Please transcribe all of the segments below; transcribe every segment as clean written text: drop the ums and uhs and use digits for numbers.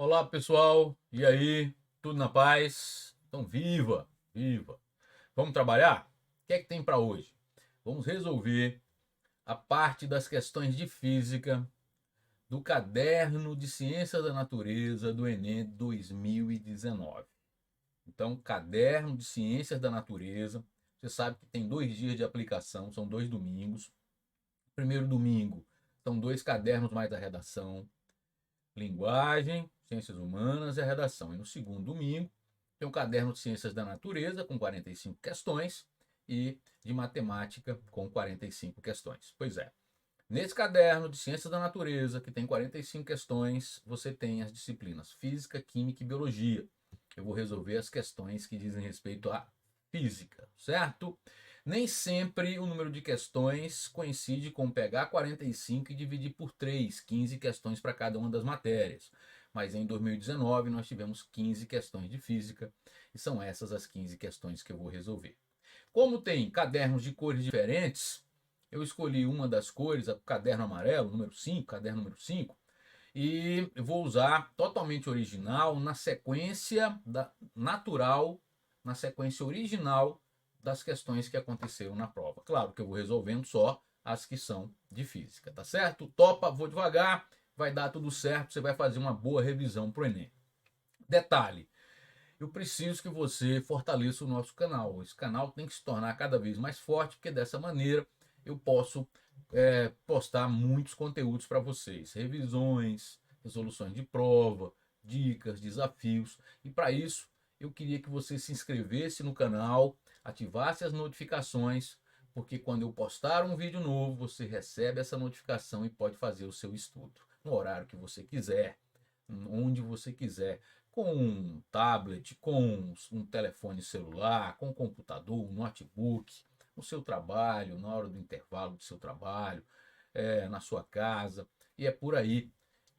Olá pessoal, e aí? Tudo na paz? Então viva, viva! Vamos trabalhar? O que é que tem para hoje? Vamos resolver a parte das questões de física do caderno de Ciência da Natureza do Enem 2019. Então, caderno de Ciências da Natureza, você sabe que tem 2 dias de aplicação, são 2 domingos. Primeiro domingo são 2 cadernos mais a redação. Linguagem, Ciências Humanas e a Redação. E no segundo domingo tem um caderno de Ciências da Natureza com 45 questões e de Matemática com 45 questões. Pois é, nesse caderno de Ciências da Natureza, que tem 45 questões, você tem as disciplinas Física, Química e Biologia. Eu vou resolver as questões que dizem respeito à física, certo? Nem sempre o número de questões coincide com pegar 45 e dividir por 3, 15 questões para cada uma das matérias. Mas em 2019 nós tivemos 15 questões de física e são essas as 15 questões que eu vou resolver. Como tem cadernos de cores diferentes, eu escolhi uma das cores, o caderno amarelo, número 5, caderno número 5, e vou usar totalmente original na sequência natural, na sequência original das questões que aconteceram na prova. Claro que eu vou resolvendo só as que são de física, tá certo? Topa, vou devagar, vai dar tudo certo, você vai fazer uma boa revisão para o Enem. Detalhe, eu preciso que você fortaleça o nosso canal. Esse canal tem que se tornar cada vez mais forte, porque dessa maneira eu posso postar muitos conteúdos para vocês. Revisões, resoluções de prova, dicas, desafios. E para isso, eu queria que você se inscrevesse no canal, ativasse as notificações, porque quando eu postar um vídeo novo, você recebe essa notificação e pode fazer o seu estudo no horário que você quiser, onde você quiser, com um tablet, com um telefone celular, com um computador, um notebook, no seu trabalho, na hora do intervalo do seu trabalho, na sua casa. E é por aí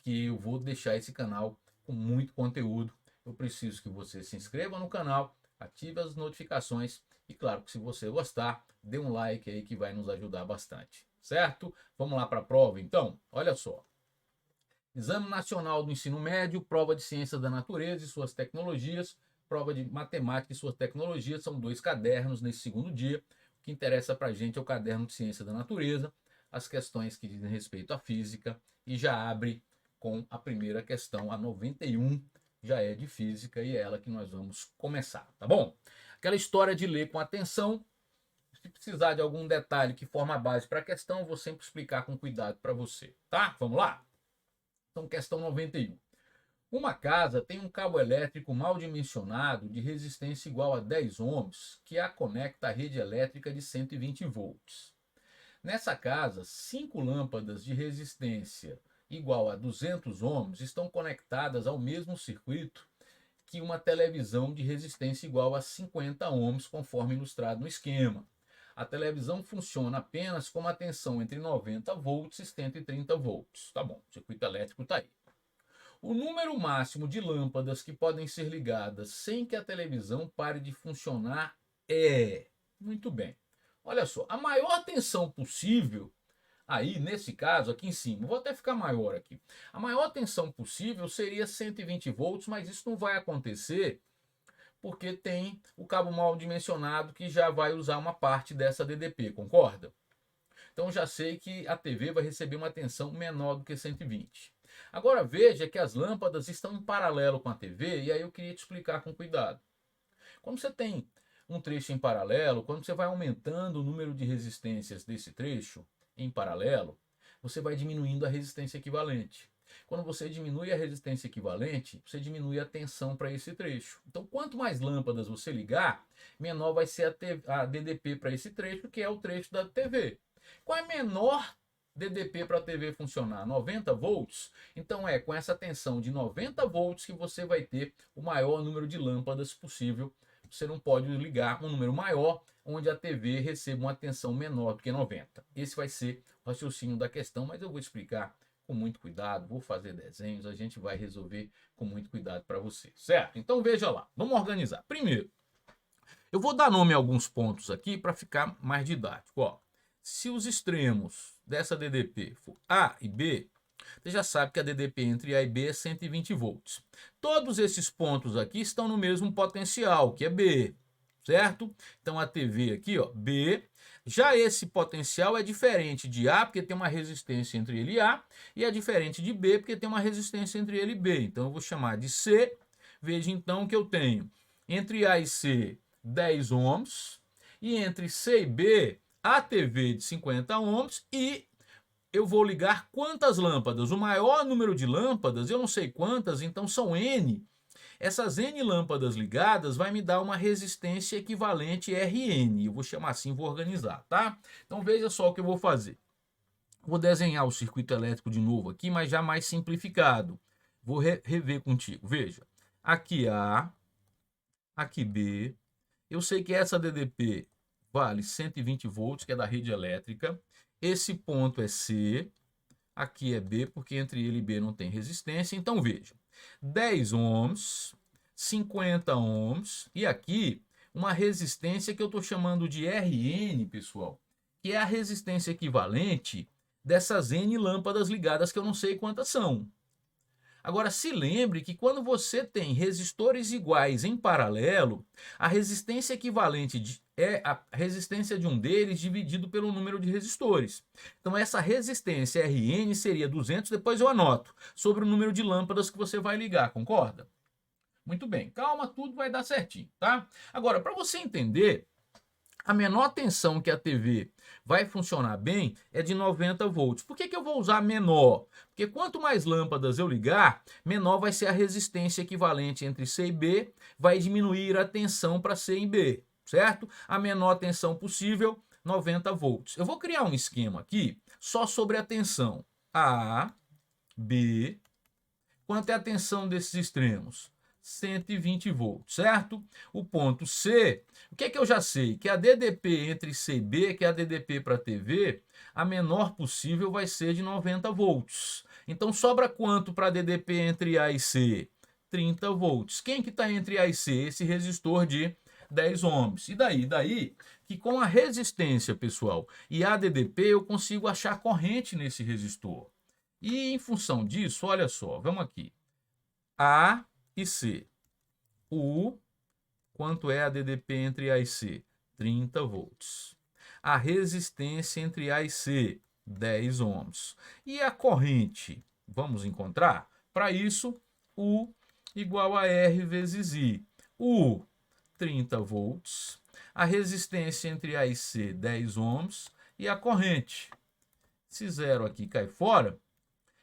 que eu vou deixar esse canal com muito conteúdo. Eu preciso que você se inscreva no canal, ative as notificações e, claro, que se você gostar, dê um like aí que vai nos ajudar bastante, certo? Vamos lá para a prova então? Olha só. Exame Nacional do Ensino Médio, prova de Ciências da Natureza e suas tecnologias, prova de Matemática e suas tecnologias, são 2 cadernos nesse segundo dia. O que interessa para a gente é o caderno de Ciência da Natureza, as questões que dizem respeito à física, e já abre com a primeira questão, a 91, já é de física e é ela que nós vamos começar, tá bom? Aquela história de ler com atenção. Se precisar de algum detalhe que forma a base para a questão, eu vou sempre explicar com cuidado para você, tá? Vamos lá? Então, questão 91. Uma casa tem um cabo elétrico mal dimensionado de resistência igual a 10 ohms que a conecta à rede elétrica de 120 volts. Nessa casa, 5 lâmpadas de resistência igual a 200 ohms estão conectadas ao mesmo circuito que uma televisão de resistência igual a 50 ohms, conforme ilustrado no esquema. A televisão funciona apenas com uma tensão entre 90 volts e 130 volts. Tá bom, o circuito elétrico está aí. O número máximo de lâmpadas que podem ser ligadas sem que a televisão pare de funcionar é. Muito bem. Olha só, a maior tensão possível, aí nesse caso, aqui em cima, vou até ficar maior aqui. A maior tensão possível seria 120 volts, mas isso não vai acontecer porque tem o cabo mal dimensionado que já vai usar uma parte dessa DDP, concorda? Então já sei que a TV vai receber uma tensão menor do que 120. Agora veja que as lâmpadas estão em paralelo com a TV e aí eu queria te explicar com cuidado. Quando você tem um trecho em paralelo, quando você vai aumentando o número de resistências desse trecho em paralelo, você vai diminuindo a resistência equivalente. Quando você diminui a resistência equivalente, você diminui a tensão para esse trecho. Então, quanto mais lâmpadas você ligar, menor vai ser a DDP para esse trecho, que é o trecho da TV. Qual é a menor DDP para a TV funcionar? 90 volts? Então é com essa tensão de 90 volts que você vai ter o maior número de lâmpadas possível. Você não pode ligar um número maior onde a TV receba uma tensão menor do que 90. Esse vai ser o raciocínio da questão, mas eu vou explicar com muito cuidado, vou fazer desenhos, a gente vai resolver com muito cuidado para você, certo? Então veja lá, vamos organizar. Primeiro, eu vou dar nome a alguns pontos aqui para ficar mais didático. Ó, se os extremos dessa DDP for A e B, Você já sabe que a DDP entre A e B é 120 volts. Todos esses pontos aqui estão no mesmo potencial, que é B, certo? Então a TV aqui, ó, B. Já esse potencial é diferente de A, porque tem uma resistência entre ele e A, e é diferente de B, porque tem uma resistência entre ele e B. Então eu vou chamar de C. Veja então que eu tenho entre A e C 10 ohms, e entre C e B a TV de 50 ohms, e eu vou ligar quantas lâmpadas? O maior número de lâmpadas, eu não sei quantas, então são N. Essas N lâmpadas ligadas vai me dar uma resistência equivalente RN. Eu vou chamar assim, vou organizar, tá? Então veja só o que eu vou fazer. Vou desenhar o circuito elétrico de novo aqui, mas já mais simplificado. Vou rever contigo. Veja, aqui A, aqui B. Eu sei que essa DDP vale 120 volts, que é da rede elétrica. Esse ponto é C, aqui é B, porque entre ele e B não tem resistência. Então veja, 10 ohms, 50 ohms, e aqui uma resistência que eu estou chamando de RN, pessoal, que é a resistência equivalente dessas N lâmpadas ligadas, que eu não sei quantas são. Agora, se lembre que quando você tem resistores iguais em paralelo, a resistência equivalente é a resistência de um deles dividido pelo número de resistores. Então, essa resistência Rn seria 200, depois eu anoto, sobre o número de lâmpadas que você vai ligar, concorda? Muito bem, calma, tudo vai dar certinho, tá? Agora, para você entender, a menor tensão que a TV vai funcionar bem é de 90 volts. Por que eu vou usar menor? Porque quanto mais lâmpadas eu ligar, menor vai ser a resistência equivalente entre C e B, vai diminuir a tensão para C e B, certo? A menor tensão possível, 90 volts. Eu vou criar um esquema aqui só sobre a tensão. A, B, quanto é a tensão desses extremos? 120 volts, certo? O ponto C, o que é que eu já sei? Que a DDP entre C e B, que é a DDP para TV, a menor possível vai ser de 90 volts. Então sobra quanto para a DDP entre A e C? 30 volts. Quem que está entre A e C? Esse resistor de 10 ohms. E daí? Daí que com a resistência, pessoal, e a DDP eu consigo achar corrente nesse resistor. E em função disso, olha só, vamos aqui. A e C. Quanto é a DDP entre A e C? 30 volts. A resistência entre A e C, 10 ohms. E a corrente, vamos encontrar? Para isso, U igual a R vezes I. U, 30 volts. A resistência entre A e C, 10 ohms. E a corrente. Esse zero aqui cai fora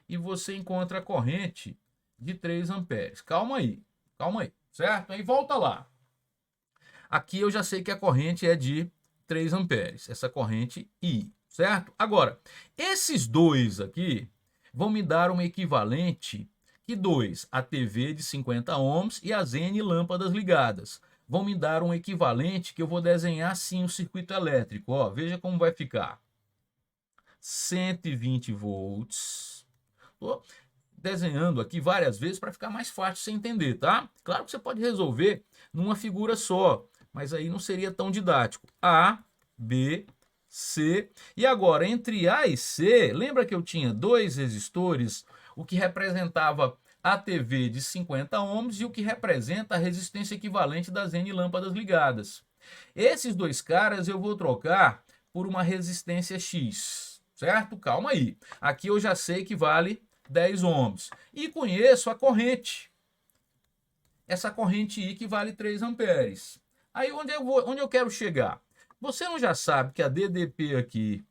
e você encontra a corrente de 3 amperes. Calma aí, certo? Aí volta lá. Aqui eu já sei que a corrente é de 3 amperes, essa corrente I, certo? Agora, esses dois aqui vão me dar um equivalente, que dois, a TV de 50 ohms e as N lâmpadas ligadas. Vão me dar um equivalente que eu vou desenhar assim o circuito elétrico. Ó, veja como vai ficar. 120 volts. Tô desenhando aqui várias vezes para ficar mais fácil você entender, tá? Claro que você pode resolver numa figura só, mas aí não seria tão didático. A, B, C. E agora, entre A e C, lembra que eu tinha dois resistores, o que representava a TV de 50 ohms e o que representa a resistência equivalente das N lâmpadas ligadas. Esses dois caras eu vou trocar por uma resistência X, certo? Calma aí. Aqui eu já sei que vale 10 ohms. E conheço a corrente. Essa corrente I que vale 3 amperes. Aí onde eu quero chegar? Você não já sabe que a DDP aqui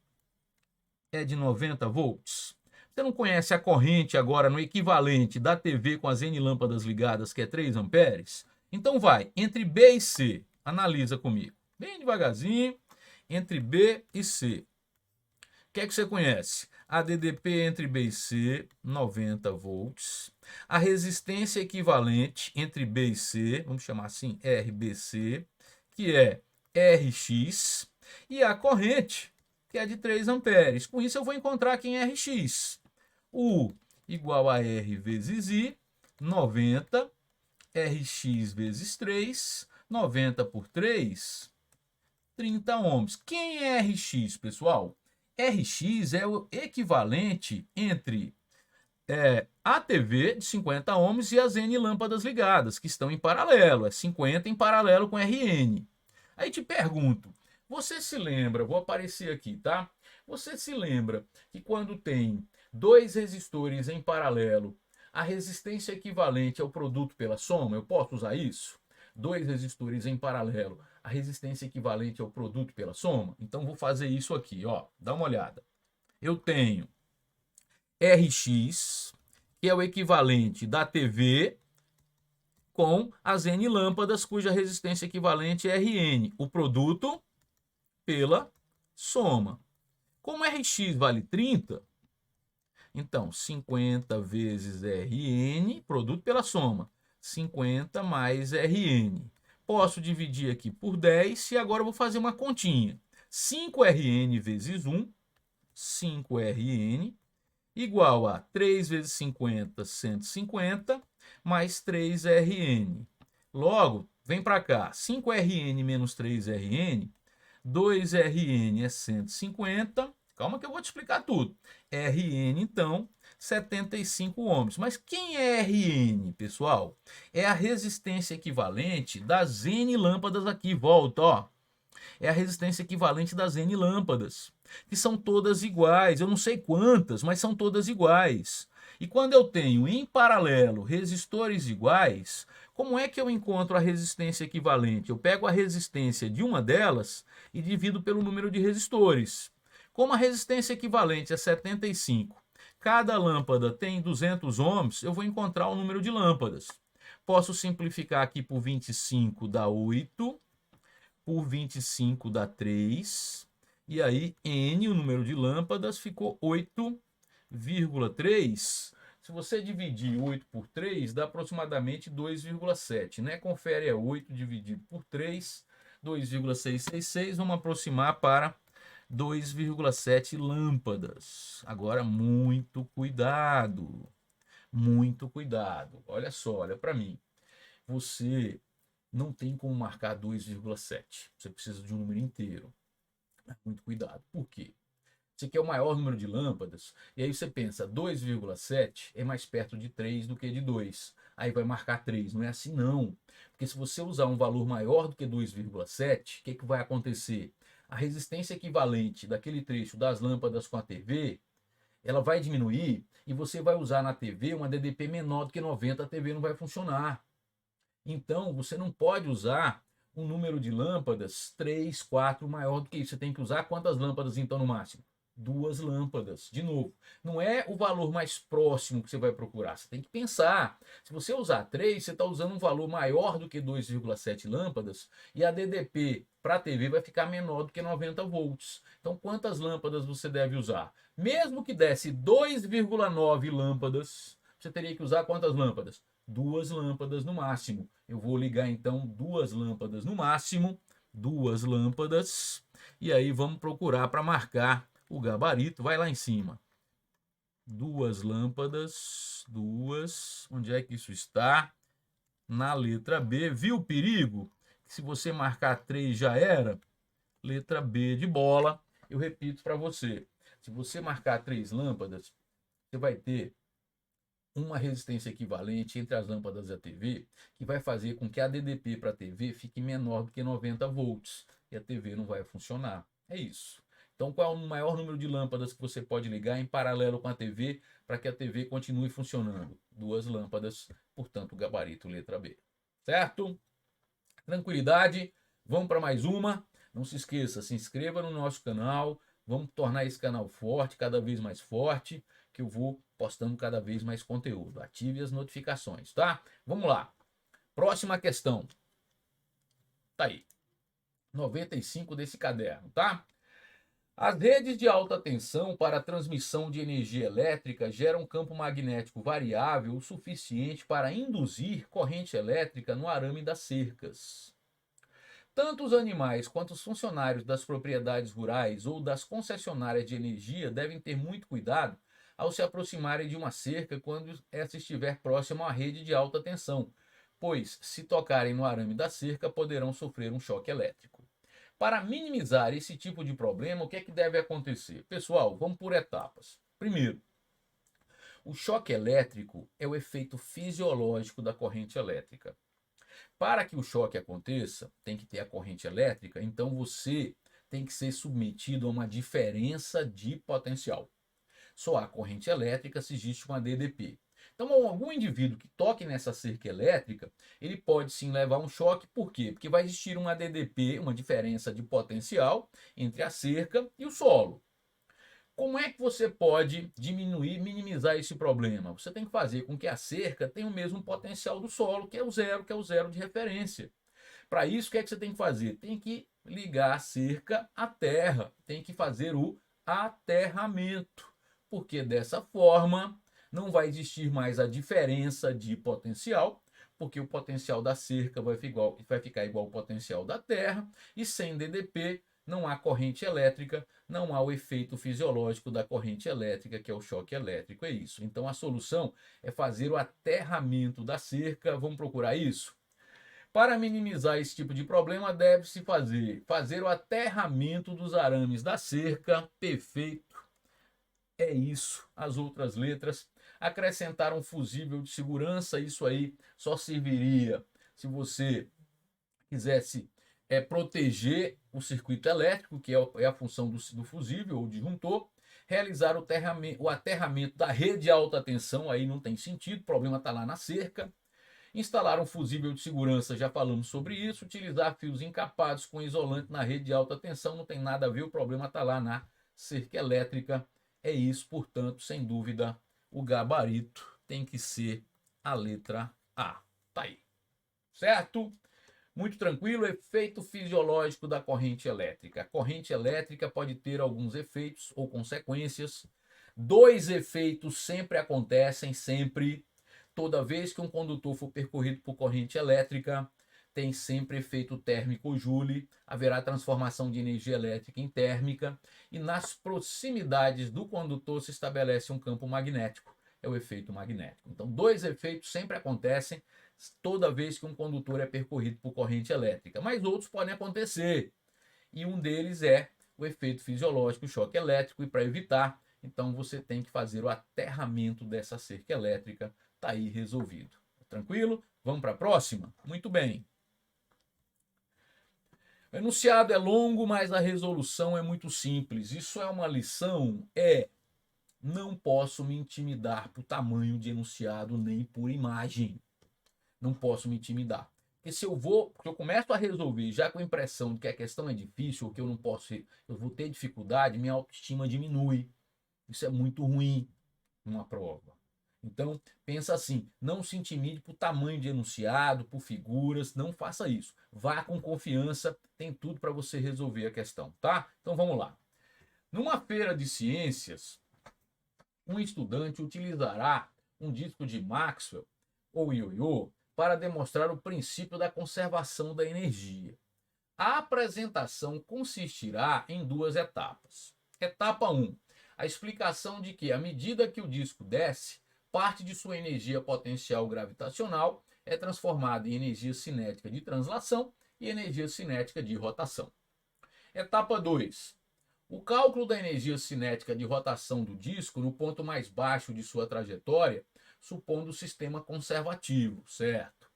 é de 90 volts? Você não conhece a corrente agora no equivalente da TV com as N lâmpadas ligadas, que é 3 amperes? Então vai, entre B e C. Analisa comigo. Bem devagarzinho. Entre B e C. O que é que você conhece? A DDP entre B e C, 90 volts. A resistência equivalente entre B e C, vamos chamar assim, RBC, que é Rx. E a corrente, que é de 3 amperes. Com isso eu vou encontrar aqui em Rx. U igual a R vezes I, 90, Rx vezes 3, 90 por 3, 30 ohms. Quem é Rx, pessoal? Rx é o equivalente entre a TV de 50 ohms e as N lâmpadas ligadas, que estão em paralelo, é 50 em paralelo com RN. Aí te pergunto, você se lembra, vou aparecer aqui, tá? Você se lembra que quando tem dois resistores em paralelo, a resistência equivalente ao produto pela soma? Eu posso usar isso? Dois resistores em paralelo, a resistência equivalente ao produto pela soma? Então vou fazer isso aqui, ó, dá uma olhada. Eu tenho Rx, que é o equivalente da TV com as N lâmpadas, cuja resistência equivalente é Rn, o produto pela soma. Como Rx vale 30, então 50 vezes Rn, produto pela soma, 50 mais Rn. Posso dividir aqui por 10 e agora eu vou fazer uma continha. 5Rn vezes 1, 5Rn, igual a 3 vezes 50, 150, mais 3Rn. Logo, vem para cá, 5Rn menos 3Rn, 2Rn é 150. Calma que eu vou te explicar tudo. Rn, então, 75 ohms. Mas quem é Rn, pessoal? É a resistência equivalente das N lâmpadas aqui. Volta, ó. É a resistência equivalente das N lâmpadas, que são todas iguais. Eu não sei quantas, mas são todas iguais. E quando eu tenho em paralelo resistores iguais, como é que eu encontro a resistência equivalente? Eu pego a resistência de uma delas e divido pelo número de resistores. Como a resistência equivalente é 75, cada lâmpada tem 200 ohms, eu vou encontrar o número de lâmpadas. Posso simplificar aqui por 25 dá 8, por 25 dá 3, e aí N, o número de lâmpadas, ficou 8,3. Se você dividir 8 por 3, dá aproximadamente 2,7, né? Confere, é 8 dividido por 3, 2,666, vamos aproximar para 2,7 lâmpadas. Agora, muito cuidado, muito cuidado. Olha só, olha para mim. Você não tem como marcar 2,7. Você precisa de um número inteiro. Muito cuidado. Por quê? Você quer o maior número de lâmpadas, e aí você pensa, 2,7 é mais perto de 3 do que de 2. Aí vai marcar 3. Não é assim não. Porque se você usar um valor maior do que 2,7, o que vai acontecer? A resistência equivalente daquele trecho das lâmpadas com a TV, ela vai diminuir e você vai usar na TV uma DDP menor do que 90, a TV não vai funcionar. Então, você não pode usar um número de lâmpadas 3, 4 maior do que isso. Você tem que usar quantas lâmpadas, então, no máximo? 2 lâmpadas. De novo, não é o valor mais próximo que você vai procurar. Você tem que pensar. Se você usar 3, você está usando um valor maior do que 2,7 lâmpadas e a DDP para a TV vai ficar menor do que 90 volts. Então, quantas lâmpadas você deve usar? Mesmo que desse 2,9 lâmpadas, você teria que usar quantas lâmpadas? 2 lâmpadas no máximo. Eu vou ligar então 2 lâmpadas no máximo, 2 lâmpadas, e aí vamos procurar para marcar o gabarito. Vai lá em cima. 2 lâmpadas, 2. Onde é que isso está? Na letra B. Viu o perigo? Se você marcar 3 já era. Letra B de bola. Eu repito para você. Se você marcar 3 lâmpadas, você vai ter uma resistência equivalente entre as lâmpadas da TV, que vai fazer com que a DDP para a TV fique menor do que 90 volts e a TV não vai funcionar. É isso. Então, qual é o maior número de lâmpadas que você pode ligar em paralelo com a TV para que a TV continue funcionando? 2 lâmpadas, portanto, gabarito letra B. Certo? Tranquilidade. Vamos para mais uma. Não se esqueça, se inscreva no nosso canal. Vamos tornar esse canal forte, cada vez mais forte, que eu vou postando cada vez mais conteúdo. Ative as notificações, tá? Vamos lá. Próxima questão. Tá aí. 95 desse caderno, tá? As redes de alta tensão para a transmissão de energia elétrica geram um campo magnético variável o suficiente para induzir corrente elétrica no arame das cercas. Tanto os animais quanto os funcionários das propriedades rurais ou das concessionárias de energia devem ter muito cuidado ao se aproximarem de uma cerca quando essa estiver próxima à rede de alta tensão, pois, se tocarem no arame da cerca, poderão sofrer um choque elétrico. Para minimizar esse tipo de problema, o que é que deve acontecer? Pessoal, vamos por etapas. Primeiro, O choque elétrico é o efeito fisiológico da corrente elétrica. Para que o choque aconteça, tem que ter a corrente elétrica, então você tem que ser submetido a uma diferença de potencial. Só há corrente elétrica se existe uma DDP. Então, algum indivíduo que toque nessa cerca elétrica, ele pode sim levar um choque. Por quê? Porque vai existir uma DDP, uma diferença de potencial entre a cerca e o solo. Como é que você pode diminuir, minimizar esse problema? Você tem que fazer com que a cerca tenha o mesmo potencial do solo, que é o zero de referência. Para isso, o que é que você tem que fazer? Tem que ligar a cerca à terra, tem que fazer o aterramento, porque dessa forma não vai existir mais a diferença de potencial, porque o potencial da cerca vai ficar igual ao potencial da terra, e sem DDP não há corrente elétrica, não há o efeito fisiológico da corrente elétrica, que é o choque elétrico, é isso. Então a solução é fazer o aterramento da cerca, vamos procurar isso? Para minimizar esse tipo de problema, deve-se fazer o aterramento dos arames da cerca, perfeito, é isso. As outras letras, acrescentar um fusível de segurança, isso aí só serviria se você quisesse proteger o circuito elétrico, que é a função do fusível ou disjuntor, realizar o aterramento da rede de alta tensão, aí não tem sentido, o problema está lá na cerca. Instalar um fusível de segurança, já falamos sobre isso. Utilizar fios encapados com isolante na rede de alta tensão, não tem nada a ver, o problema está lá na cerca elétrica. É isso, portanto, sem dúvida, o gabarito tem que ser a letra A. Tá aí, certo? Muito tranquilo, efeito fisiológico da corrente elétrica. A corrente elétrica pode ter alguns efeitos ou consequências. Dois efeitos sempre acontecem, sempre. Toda vez que um condutor for percorrido por corrente elétrica, tem sempre efeito térmico Joule, haverá transformação de energia elétrica em térmica, e nas proximidades do condutor se estabelece um campo magnético, é o efeito magnético. Então, dois efeitos sempre acontecem toda vez que um condutor é percorrido por corrente elétrica, mas outros podem acontecer, e um deles é o efeito fisiológico, o choque elétrico, e para evitar, então você tem que fazer o aterramento dessa cerca elétrica. Tá aí resolvido. Tranquilo? Vamos para a próxima? Muito bem. O enunciado é longo, mas a resolução é muito simples. Isso é uma lição? Não posso me intimidar por tamanho de enunciado nem por imagem. Não posso me intimidar. Porque se eu começo a resolver já com a impressão de que a questão é difícil, ou que eu não posso, eu vou ter dificuldade, minha autoestima diminui. Isso é muito ruim numa prova. Então, pensa assim, não se intimide por tamanho de enunciado, por figuras, não faça isso. Vá com confiança, tem tudo para você resolver a questão, tá? Então vamos lá. Numa feira de ciências, um estudante utilizará um disco de Maxwell ou ioiô para demonstrar o princípio da conservação da energia. A apresentação consistirá em duas etapas. Etapa 1, a explicação de que, à medida que o disco desce, parte de sua energia potencial gravitacional é transformada em energia cinética de translação e energia cinética de rotação. Etapa 2. O cálculo da energia cinética de rotação do disco no ponto mais baixo de sua trajetória, supondo o sistema conservativo, certo?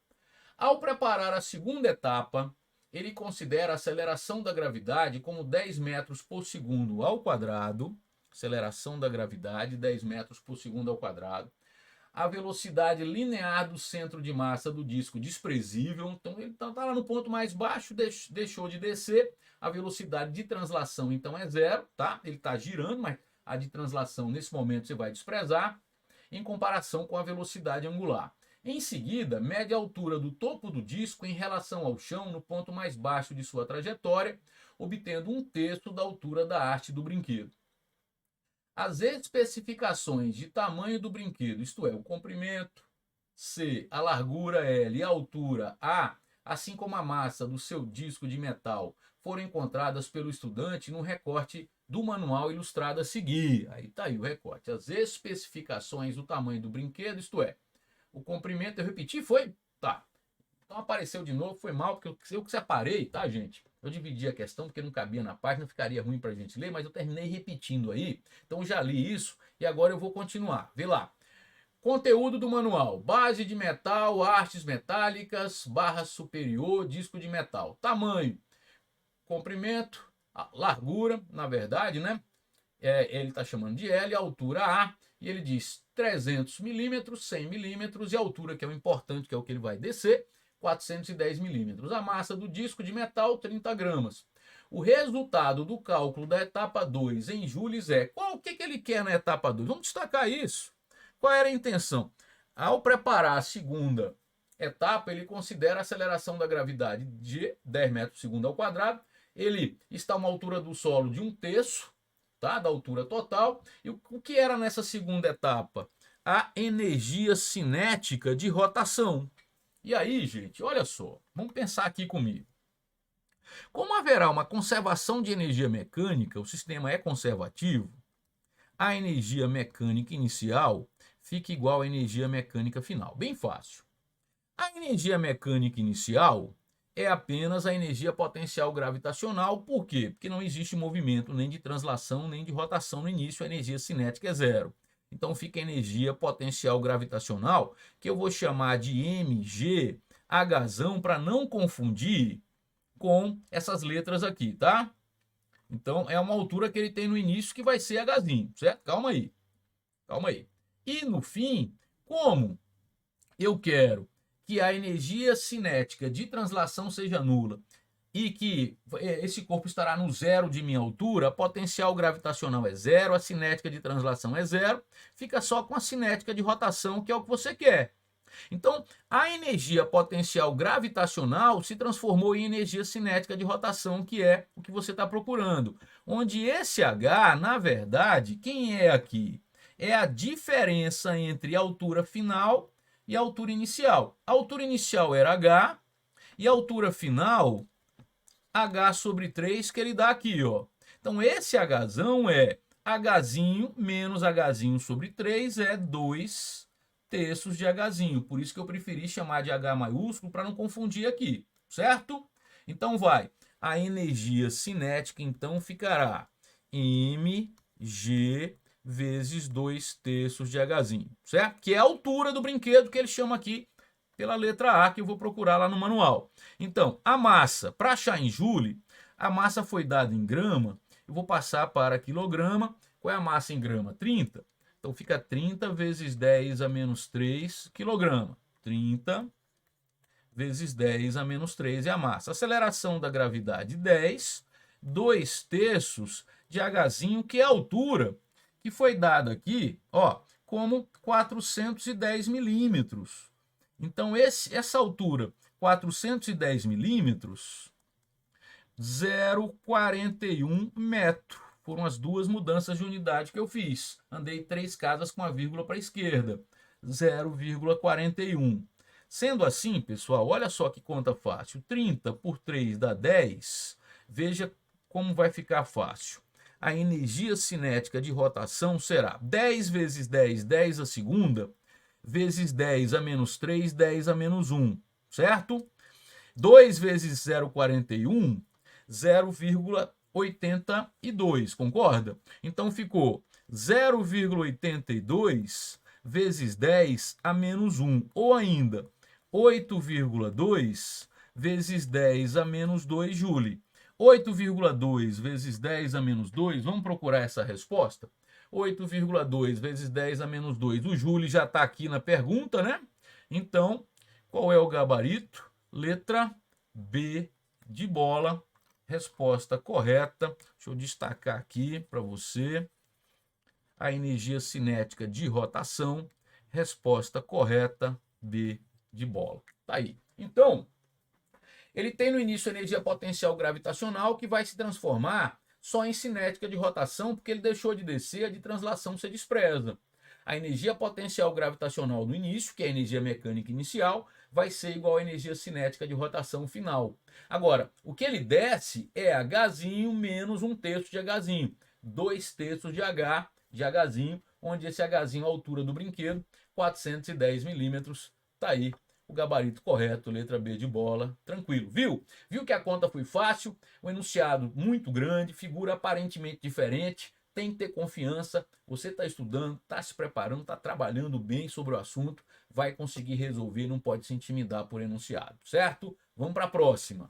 Ao preparar a segunda etapa, ele considera a aceleração da gravidade como 10 metros por segundo ao quadrado, aceleração da gravidade, 10 metros por segundo ao quadrado, a velocidade linear do centro de massa do disco desprezível, então ele está lá no ponto mais baixo, deixou de descer, a velocidade de translação então é zero, tá? Ele está girando, mas a de translação nesse momento você vai desprezar, em comparação com a velocidade angular. Em seguida, mede a altura do topo do disco em relação ao chão no ponto mais baixo de sua trajetória, obtendo um terço da altura da haste do brinquedo. As especificações de tamanho do brinquedo, isto é, o comprimento, C, a largura L e a altura A, assim como a massa do seu disco de metal, foram encontradas pelo estudante no recorte do manual ilustrado a seguir. Aí está aí o recorte. As especificações do tamanho do brinquedo, isto é, o comprimento, eu repeti, foi? Tá. Então apareceu de novo, foi mal, porque eu que separei, tá, gente? Eu dividi a questão porque não cabia na página, ficaria ruim para a gente ler, mas eu terminei repetindo aí. Então eu já li isso e agora eu vou continuar. Vê lá. Conteúdo do manual: base de metal, hastes metálicas, barra superior, disco de metal. Tamanho, comprimento, largura, na verdade, né? Ele está chamando de L, altura A, e ele diz 300 milímetros, 100 milímetros, e a altura, que é o importante, que é o que ele vai descer, 410 milímetros. A massa do disco de metal, 30 gramas. O resultado do cálculo da etapa 2 em joules é... O que ele quer na etapa 2? Vamos destacar isso. Qual era a intenção? Ao preparar a segunda etapa, ele considera a aceleração da gravidade de 10 metros por segundo ao quadrado. Ele está a uma altura do solo de 1/3, tá? Da altura total. E o que era nessa segunda etapa? A energia cinética de rotação. E aí, gente, olha só, vamos pensar aqui comigo. Como haverá uma conservação de energia mecânica, o sistema é conservativo, a energia mecânica inicial fica igual à energia mecânica final. Bem fácil. A energia mecânica inicial é apenas a energia potencial gravitacional. Por quê? Porque não existe movimento nem de translação nem de rotação no início, a energia cinética é zero. Então fica a energia potencial gravitacional, que eu vou chamar de mg, Hzão, para não confundir com essas letras aqui, tá? Então é uma altura que ele tem no início que vai ser Hzinho, certo? Calma aí. Calma aí. E no fim, como eu quero que a energia cinética de translação seja nula e que esse corpo estará no zero de minha altura, a potencial gravitacional é zero, a cinética de translação é zero, fica só com a cinética de rotação, que é o que você quer. Então, a energia potencial gravitacional se transformou em energia cinética de rotação, que é o que você está procurando. Onde esse H, na verdade, quem é aqui? É a diferença entre a altura final e a altura inicial. A altura inicial era H e a altura final, H sobre 3, que ele dá aqui, ó. Então, esse Hzão é Hzinho menos Hzinho sobre 3 é 2/3 de Hzinho. Por isso que eu preferi chamar de H maiúsculo para não confundir aqui, certo? Então, vai. A energia cinética, então, ficará mg vezes 2/3 de Hzinho, certo? Que é a altura do brinquedo que ele chama aqui pela letra A, que eu vou procurar lá no manual. Então, a massa, para achar em joule, a massa foi dada em grama, eu vou passar para quilograma. Qual é a massa em grama? 30. Então, fica 30 vezes 10 a menos 3 quilograma. 30 vezes 10 a menos 3 é a massa. Aceleração da gravidade, 10. 2/3 de Hzinho, que é a altura, que foi dada aqui, ó, como 410 milímetros. Então, essa altura, 410 milímetros, 0,41 metro. Foram as duas mudanças de unidade que eu fiz. Andei 3 casas com a vírgula para a esquerda. 0,41. Sendo assim, pessoal, olha só que conta fácil. 30 por 3 dá 10. Veja como vai ficar fácil. A energia cinética de rotação será 10 vezes 10, 10 a segunda, vezes 10 a menos 3, 10 a menos 1, certo? 2 vezes 0,41, 0,82, concorda? Então ficou 0,82 vezes 10 a menos 1, ou ainda 8,2 vezes 10 a menos 2 joule. 8,2 vezes 10 a menos 2, vamos procurar essa resposta? 8,2 vezes 10 a menos 2, o joule já está aqui na pergunta, né? Então, qual é o gabarito? Letra B de bola, resposta correta. Deixa eu destacar aqui para você. A energia cinética de rotação, resposta correta, B de bola. Tá aí. Então, ele tem no início a energia potencial gravitacional, que vai se transformar só em cinética de rotação, porque ele deixou de descer, a de translação se despreza. A energia potencial gravitacional do início, que é a energia mecânica inicial, vai ser igual à energia cinética de rotação final. Agora, o que ele desce é Hzinho menos 1/3 de Hzinho. 2/3 de Hzinho, onde esse Hzinho é a altura do brinquedo, 410 milímetros, tá aí. O gabarito correto, letra B de bola, tranquilo, viu? Viu que a conta foi fácil, o enunciado muito grande, figura aparentemente diferente, tem que ter confiança, você está estudando, está se preparando, está trabalhando bem sobre o assunto, vai conseguir resolver, não pode se intimidar por enunciado, certo? Vamos para a próxima.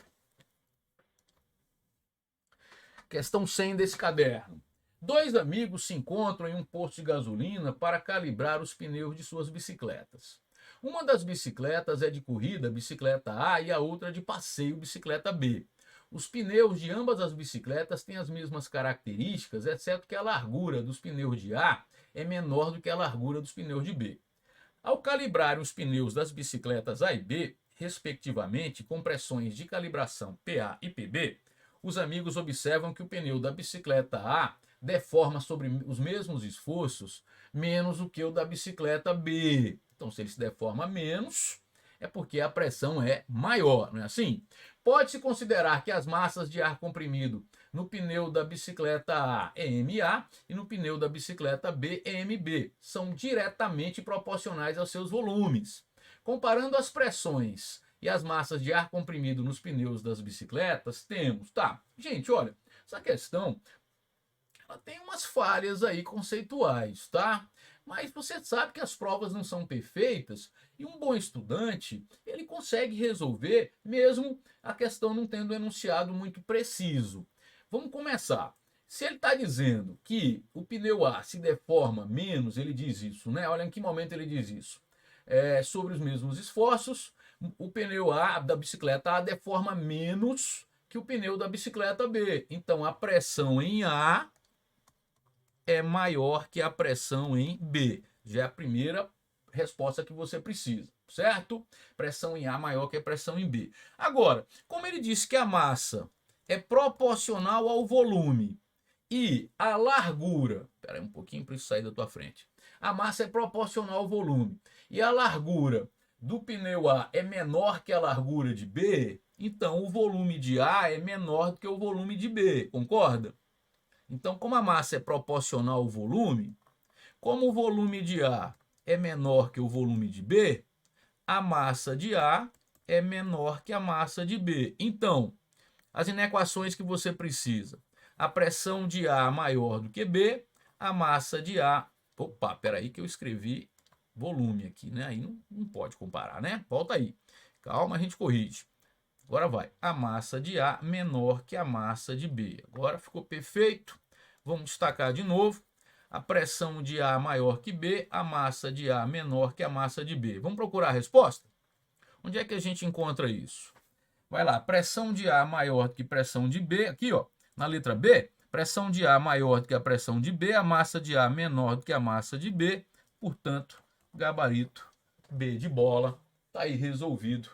Questão 100 desse caderno. Dois amigos se encontram em um posto de gasolina para calibrar os pneus de suas bicicletas. Uma das bicicletas é de corrida, bicicleta A, e a outra de passeio, bicicleta B. Os pneus de ambas as bicicletas têm as mesmas características, exceto que a largura dos pneus de A é menor do que a largura dos pneus de B. Ao calibrar os pneus das bicicletas A e B, respectivamente, com pressões de calibração PA e PB, os amigos observam que o pneu da bicicleta A deforma sobre os mesmos esforços menos do que o da bicicleta B. Então, se ele se deforma menos, é porque a pressão é maior, não é assim? Pode-se considerar que as massas de ar comprimido no pneu da bicicleta A é MA e no pneu da bicicleta B é MB. São diretamente proporcionais aos seus volumes. Comparando as pressões e as massas de ar comprimido nos pneus das bicicletas, temos, tá? Gente, olha, essa questão ela tem umas falhas aí conceituais, tá? Mas você sabe que as provas não são perfeitas e um bom estudante, ele consegue resolver mesmo a questão não tendo enunciado muito preciso. Vamos começar. Se ele está dizendo que o pneu A se deforma menos, ele diz isso, né? Olha em que momento ele diz isso. Sobre os mesmos esforços, o pneu A da bicicleta A deforma menos que o pneu da bicicleta B. Então a pressão em A é maior que a pressão em B. Já é a primeira resposta que você precisa, certo? Pressão em A maior que a pressão em B. Agora, como ele disse que a massa é proporcional ao volume e a largura, espera aí um pouquinho para isso sair da tua frente. A massa é proporcional ao volume e a largura do pneu A é menor que a largura de B, então o volume de A é menor do que o volume de B, concorda? Então, como a massa é proporcional ao volume, como o volume de A é menor que o volume de B, a massa de A é menor que a massa de B. Então, as inequações que você precisa. A pressão de A maior do que B, a massa de A... Opa, peraí que eu escrevi volume aqui, né? Aí não pode comparar, né? Volta aí. Calma, a gente corrige. Agora vai. A massa de A menor que a massa de B. Agora ficou perfeito. Vamos destacar de novo. A pressão de A maior que B, a massa de A menor que a massa de B. Vamos procurar a resposta? Onde é que a gente encontra isso? Vai lá, pressão de A maior do que pressão de B. Aqui, ó, na letra B, pressão de A maior do que a pressão de B, a massa de A menor do que a massa de B. Portanto, gabarito B de bola. Está aí resolvido.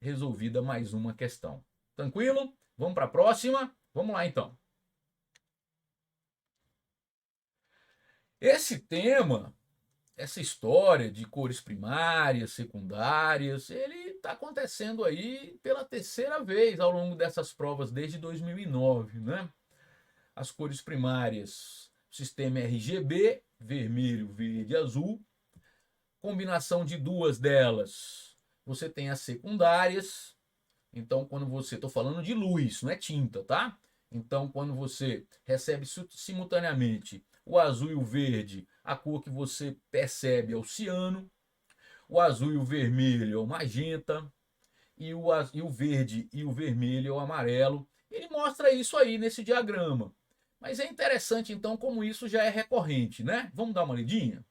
Resolvida mais uma questão. Tranquilo? Vamos para a próxima? Vamos lá, então. Esse tema, essa história de cores primárias, secundárias, ele está acontecendo aí pela terceira vez ao longo dessas provas desde 2009, né? As cores primárias, sistema RGB, vermelho, verde, azul. Combinação de duas delas, você tem as secundárias. Então, quando você... Estou falando de luz, não é tinta, tá? Então, quando você recebe simultaneamente o azul e o verde, a cor que você percebe é o ciano. O azul e o vermelho é o magenta. E o verde e o vermelho é o amarelo. Ele mostra isso aí nesse diagrama. Mas é interessante, então, como isso já é recorrente, né? Vamos dar uma lidinha?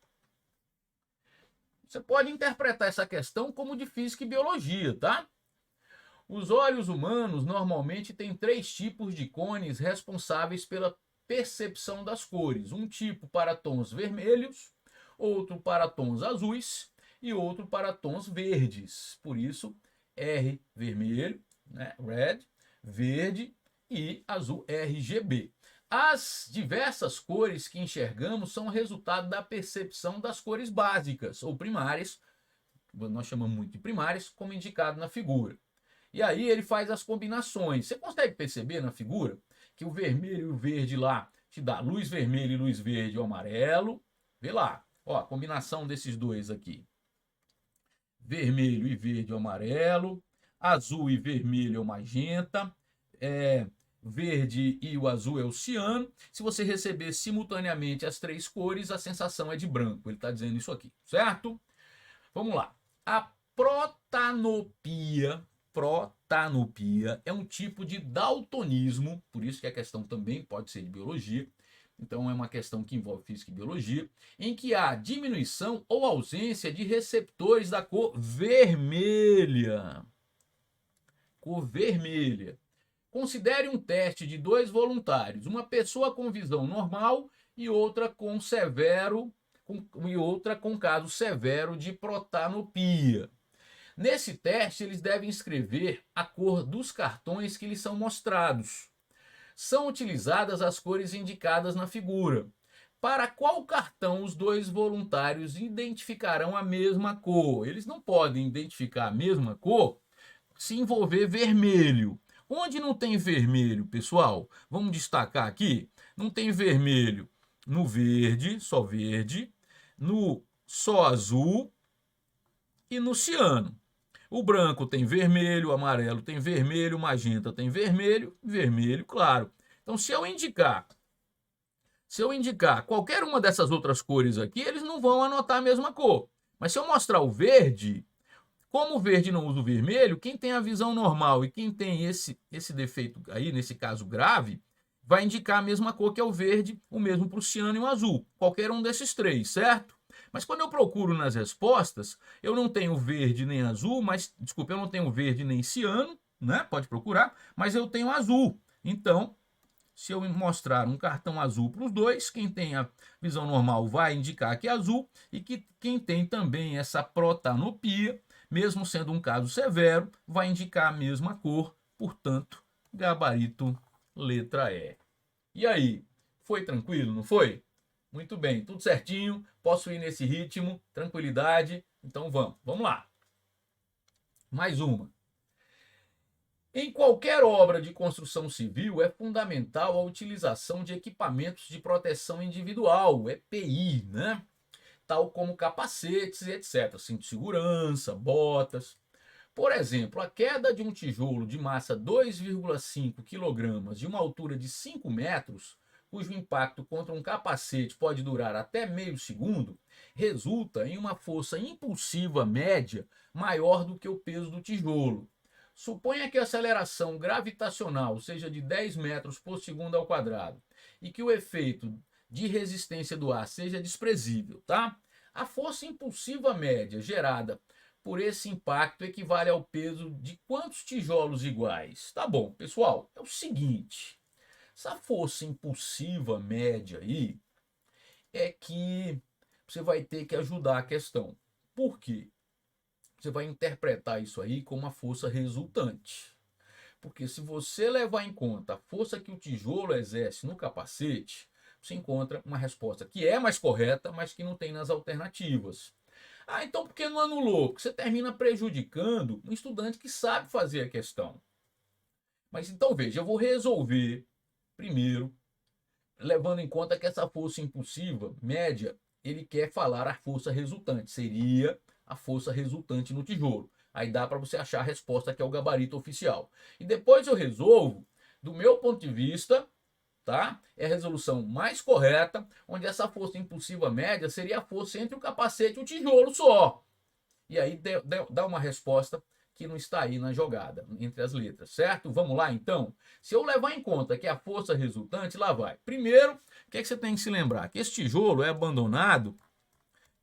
Você pode interpretar essa questão como de física e biologia, tá? Os olhos humanos normalmente têm três tipos de cones responsáveis pela percepção das cores. Um tipo para tons vermelhos, outro para tons azuis e outro para tons verdes. Por isso, R vermelho, né, red, verde e azul RGB. As diversas cores que enxergamos são resultado da percepção das cores básicas ou primárias, nós chamamos muito de primárias, como indicado na figura. E aí ele faz as combinações. Você consegue perceber na figura que o vermelho e o verde lá te dá luz vermelha e luz verde ou amarelo? Vê lá, ó, a combinação desses dois aqui. Vermelho e verde ou amarelo, azul e vermelho ou magenta, verde e o azul é o ciano. Se você receber simultaneamente as três cores, a sensação é de branco. Ele está dizendo isso aqui, certo? Vamos lá. A protanopia é um tipo de daltonismo, por isso que a questão também pode ser de biologia. Então é uma questão que envolve física e biologia, em que há diminuição ou ausência de receptores da cor vermelha. Cor vermelha. Considere um teste de dois voluntários, uma pessoa com visão normal e outra com caso severo de protanopia. Nesse teste, eles devem escrever a cor dos cartões que lhes são mostrados. São utilizadas as cores indicadas na figura. Para qual cartão os dois voluntários identificarão a mesma cor? Eles não podem identificar a mesma cor se envolver vermelho. Onde não tem vermelho, pessoal? Vamos destacar aqui. Não tem vermelho no verde, no só azul e no ciano. O branco tem vermelho, o amarelo tem vermelho, o magenta tem vermelho, vermelho claro. Então, se eu indicar qualquer uma dessas outras cores aqui, eles não vão anotar a mesma cor. Mas se eu mostrar o verde, como o verde não usa o vermelho, quem tem a visão normal e quem tem esse defeito aí, nesse caso grave, vai indicar a mesma cor que é o verde, o mesmo para o ciano e o azul. Qualquer um desses três, certo? Mas quando eu procuro nas respostas, eu não tenho verde nem azul, eu não tenho verde nem ciano, né? Pode procurar, mas eu tenho azul. Então, se eu mostrar um cartão azul para os dois, quem tem a visão normal vai indicar que é azul e que quem tem também essa protanopia, mesmo sendo um caso severo, vai indicar a mesma cor, portanto, gabarito letra E. E aí, foi tranquilo, não foi? Muito bem, tudo certinho, posso ir nesse ritmo, tranquilidade, então vamos lá. Mais uma. Em qualquer obra de construção civil é fundamental a utilização de equipamentos de proteção individual, EPI, né? Tal como capacetes e etc, cinto de segurança, botas. Por exemplo, a queda de um tijolo de massa 2,5 kg de uma altura de 5 metros, cujo impacto contra um capacete pode durar até meio segundo, resulta em uma força impulsiva média maior do que o peso do tijolo. Suponha que a aceleração gravitacional seja de 10 metros por segundo ao quadrado e que o efeito de resistência do ar seja desprezível, tá? A força impulsiva média gerada por esse impacto equivale ao peso de quantos tijolos iguais? Tá bom, pessoal, é o seguinte, essa força impulsiva média aí é que você vai ter que ajudar a questão. Por quê? Você vai interpretar isso aí como uma força resultante. Porque se você levar em conta a força que o tijolo exerce no capacete, você encontra uma resposta que é mais correta, mas que não tem nas alternativas. Ah, então por que não anulou? Porque você termina prejudicando um estudante que sabe fazer a questão. Mas então veja, eu vou resolver primeiro, levando em conta que essa força impulsiva média, ele quer falar a força resultante, seria a força resultante no tijolo. Aí dá para você achar a resposta que é o gabarito oficial. E depois eu resolvo, do meu ponto de vista, tá? É a resolução mais correta, onde essa força impulsiva média seria a força entre o capacete e o tijolo só. E aí dá uma resposta que não está aí na jogada, entre as letras, certo? Vamos lá, então? Se eu levar em conta que a força resultante, lá vai. Primeiro, o que é que você tem que se lembrar? Que esse tijolo é abandonado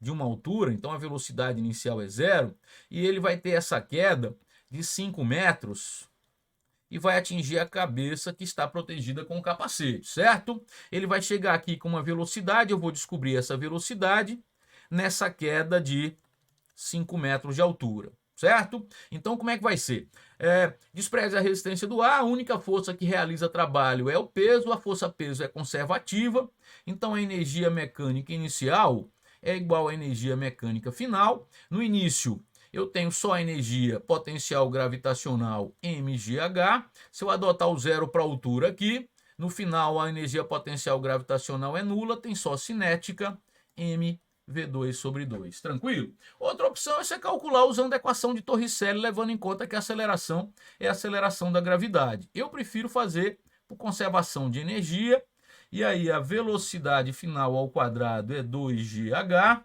de uma altura, então a velocidade inicial é zero, e ele vai ter essa queda de 5 metros e vai atingir a cabeça que está protegida com o capacete, certo? Ele vai chegar aqui com uma velocidade, eu vou descobrir essa velocidade nessa queda de 5 metros de altura, certo? Então, como é que vai ser? Despreze a resistência do ar, a única força que realiza trabalho é o peso, a força-peso é conservativa, então a energia mecânica inicial é igual à energia mecânica final. No início, eu tenho só a energia potencial gravitacional mgh. Se eu adotar o zero para a altura aqui, no final a energia potencial gravitacional é nula, tem só cinética mv2 sobre 2. Tranquilo? Outra opção é você calcular usando a equação de Torricelli, levando em conta que a aceleração é a aceleração da gravidade. Eu prefiro fazer por conservação de energia. E aí a velocidade final ao quadrado é 2gh.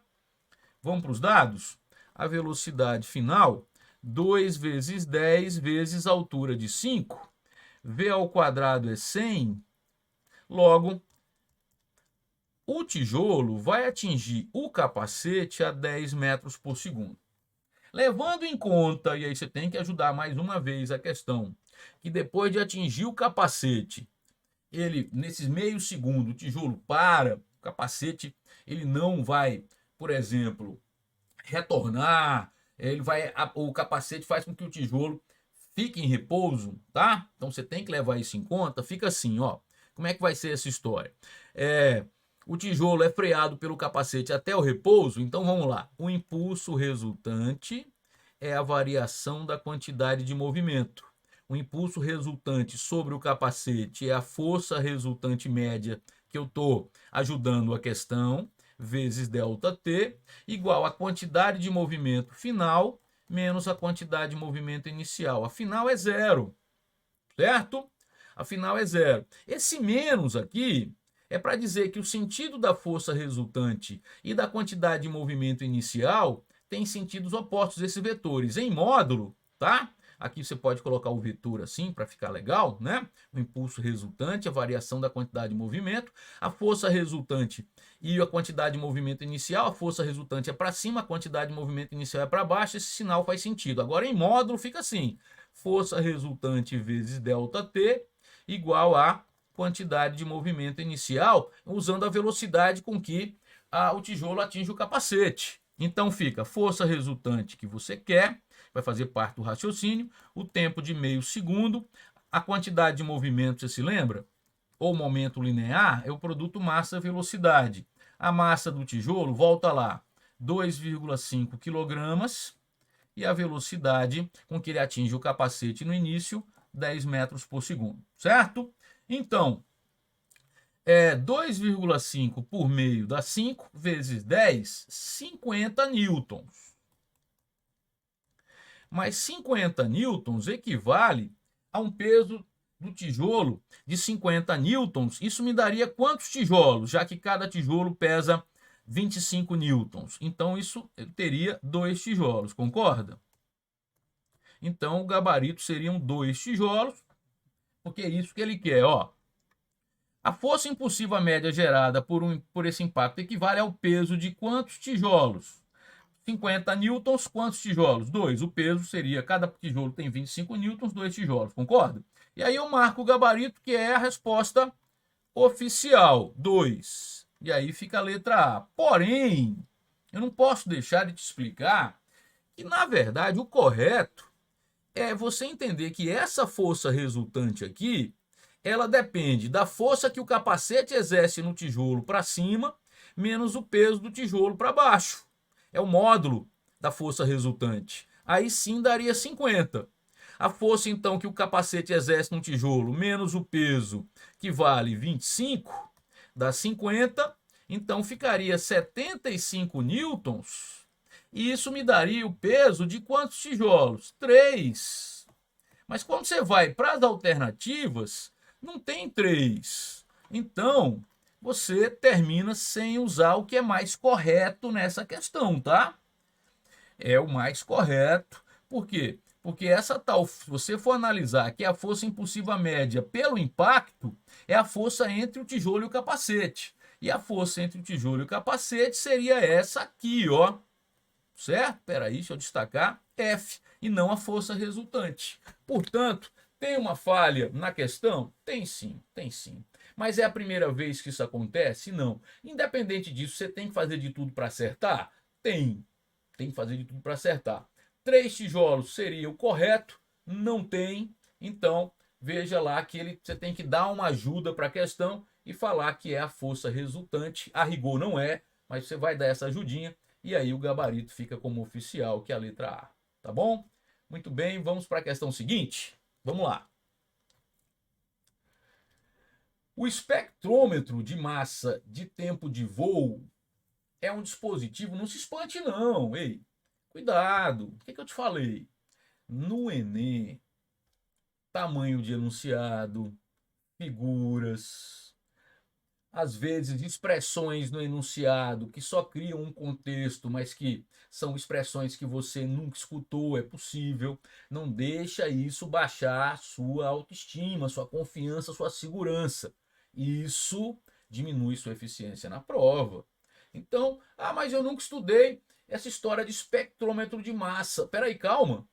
Vamos para os dados? A velocidade final, 2 vezes 10 vezes a altura de 5. V ao quadrado é 100. Logo, o tijolo vai atingir o capacete a 10 metros por segundo. Levando em conta, e aí você tem que ajudar mais uma vez a questão, que depois de atingir o capacete, ele, nesses meio segundo, o tijolo para, o capacete, ele não vai, por exemplo, retornar, o capacete faz com que o tijolo fique em repouso, tá? Então você tem que levar isso em conta. Fica assim, ó. Como é que vai ser essa história? O tijolo é freado pelo capacete até o repouso, então vamos lá. O impulso resultante é a variação da quantidade de movimento. O impulso resultante sobre o capacete é a força resultante média que eu estou ajudando a questão, vezes ΔT, igual a quantidade de movimento final menos a quantidade de movimento inicial. Afinal é zero, certo? Afinal é zero. Esse menos aqui é para dizer que o sentido da força resultante e da quantidade de movimento inicial tem sentidos opostos esses vetores. Em módulo, tá? Aqui você pode colocar o vetor assim para ficar legal, né? O impulso resultante, a variação da quantidade de movimento, a força resultante e a quantidade de movimento inicial. A força resultante é para cima, a quantidade de movimento inicial é para baixo. Esse sinal faz sentido. Agora em módulo fica assim: força resultante vezes ΔT igual a quantidade de movimento inicial, usando a velocidade com que o tijolo atinge o capacete. Então fica força resultante que você quer, vai fazer parte do raciocínio, o tempo de meio segundo, a quantidade de movimento, você se lembra? Ou momento linear é o produto massa-velocidade. A massa do tijolo, volta lá, 2,5 kg, e a velocidade com que ele atinge o capacete no início, 10 metros por segundo, certo? Então, 2,5 por meio dá 5, vezes 10, 50 newtons. Mas 50 newtons equivale a um peso do tijolo de 50 newtons. Isso me daria quantos tijolos, já que cada tijolo pesa 25 newtons. Então, isso teria 2 tijolos, concorda? Então, o gabarito seriam 2 tijolos, porque é isso que ele quer, ó. A força impulsiva média gerada por esse impacto equivale ao peso de quantos tijolos? 50 newtons, quantos tijolos? 2. O peso seria, cada tijolo tem 25 newtons, 2 tijolos, concorda? E aí eu marco o gabarito, que é a resposta oficial, 2. E aí fica a letra A. Porém, eu não posso deixar de te explicar que, na verdade, o correto é você entender que essa força resultante aqui, ela depende da força que o capacete exerce no tijolo para cima, menos o peso do tijolo para baixo. É o módulo da força resultante. Aí sim daria 50. A força, então, que o capacete exerce no tijolo, menos o peso, que vale 25, dá 50. Então ficaria 75 newtons. E isso me daria o peso de quantos tijolos? 3. Mas quando você vai para as alternativas, não tem 3. Então, você termina sem usar o que é mais correto nessa questão, tá? É o mais correto. Por quê? Porque essa tal, se você for analisar que a força impulsiva média pelo impacto é a força entre o tijolo e o capacete. E a força entre o tijolo e o capacete seria essa aqui, ó. Certo? Espera aí, deixa eu destacar. F, e não a força resultante. Portanto, tem uma falha na questão? Tem sim, tem sim. Mas é a primeira vez que isso acontece? Não. Independente disso, você tem que fazer de tudo para acertar? Tem. Tem que fazer de tudo para acertar. 3 tijolos seria o correto? Não tem. Então, veja lá que você tem que dar uma ajuda para a questão e falar que é a força resultante. A rigor não é, mas você vai dar essa ajudinha. E aí o gabarito fica como oficial, que é a letra A. Tá bom? Muito bem, vamos para a questão seguinte. Vamos lá. O espectrômetro de massa de tempo de voo é um dispositivo, não se espante não, ei, cuidado, o que eu te falei? No Enem, tamanho de enunciado, figuras, às vezes expressões no enunciado que só criam um contexto, mas que são expressões que você nunca escutou, é possível. Não deixa isso baixar sua autoestima, sua confiança, sua segurança. Isso diminui sua eficiência na prova. Então, mas eu nunca estudei essa história de espectrômetro de massa. Peraí, calma.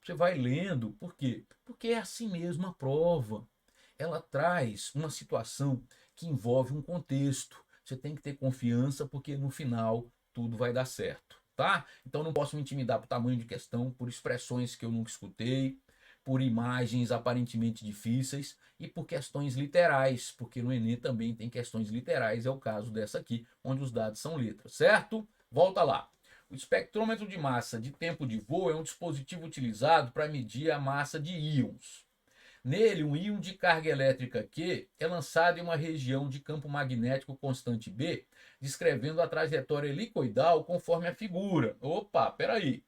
Você vai lendo, por quê? Porque é assim mesmo a prova. Ela traz uma situação que envolve um contexto. Você tem que ter confiança, porque no final tudo vai dar certo, tá? Então não posso me intimidar por tamanho de questão, por expressões que eu nunca escutei, por imagens aparentemente difíceis e por questões literais, porque no Enem também tem questões literais, é o caso dessa aqui, onde os dados são letras, certo? Volta lá. O espectrômetro de massa de tempo de voo é um dispositivo utilizado para medir a massa de íons. Nele, um íon de carga elétrica Q é lançado em uma região de campo magnético constante B, descrevendo a trajetória helicoidal conforme a figura. Opa, peraí.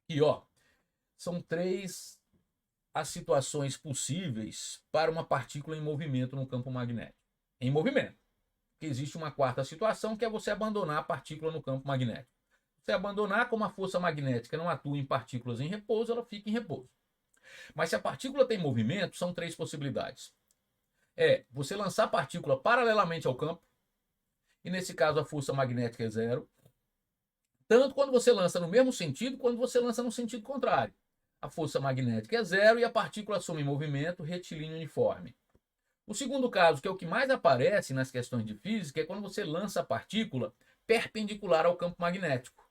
Aqui, ó. São 3 as situações possíveis para uma partícula em movimento no campo magnético. Em movimento. Porque existe uma 4ª situação, que é você abandonar a partícula no campo magnético. Se abandonar, como a força magnética não atua em partículas em repouso, ela fica em repouso. Mas se a partícula tem movimento, são 3 possibilidades. Você lançar a partícula paralelamente ao campo, e nesse caso a força magnética é 0. Tanto quando você lança no mesmo sentido, quando você lança no sentido contrário. A força magnética é 0 e a partícula assume movimento retilíneo uniforme. O segundo caso, que é o que mais aparece nas questões de física, é quando você lança a partícula perpendicular ao campo magnético.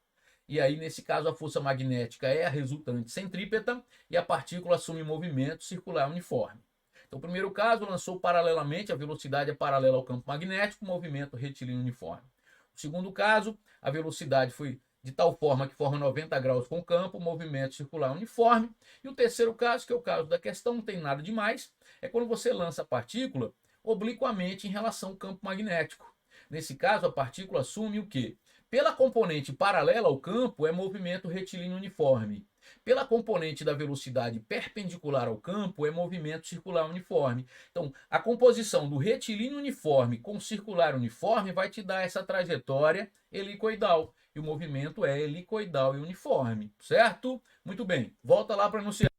E aí, nesse caso, a força magnética é a resultante centrípeta e a partícula assume movimento circular uniforme. Então, o primeiro caso, lançou paralelamente, a velocidade é paralela ao campo magnético, movimento retilíneo uniforme. O segundo caso, a velocidade foi de tal forma que forma 90 graus com o campo, movimento circular uniforme. E o terceiro caso, que é o caso da questão, não tem nada demais, é quando você lança a partícula obliquamente em relação ao campo magnético. Nesse caso, a partícula assume o quê? Pela componente paralela ao campo, é movimento retilíneo uniforme. Pela componente da velocidade perpendicular ao campo, é movimento circular uniforme. Então, a composição do retilíneo uniforme com circular uniforme vai te dar essa trajetória helicoidal. E o movimento é helicoidal e uniforme, certo? Muito bem, volta lá para enunciar.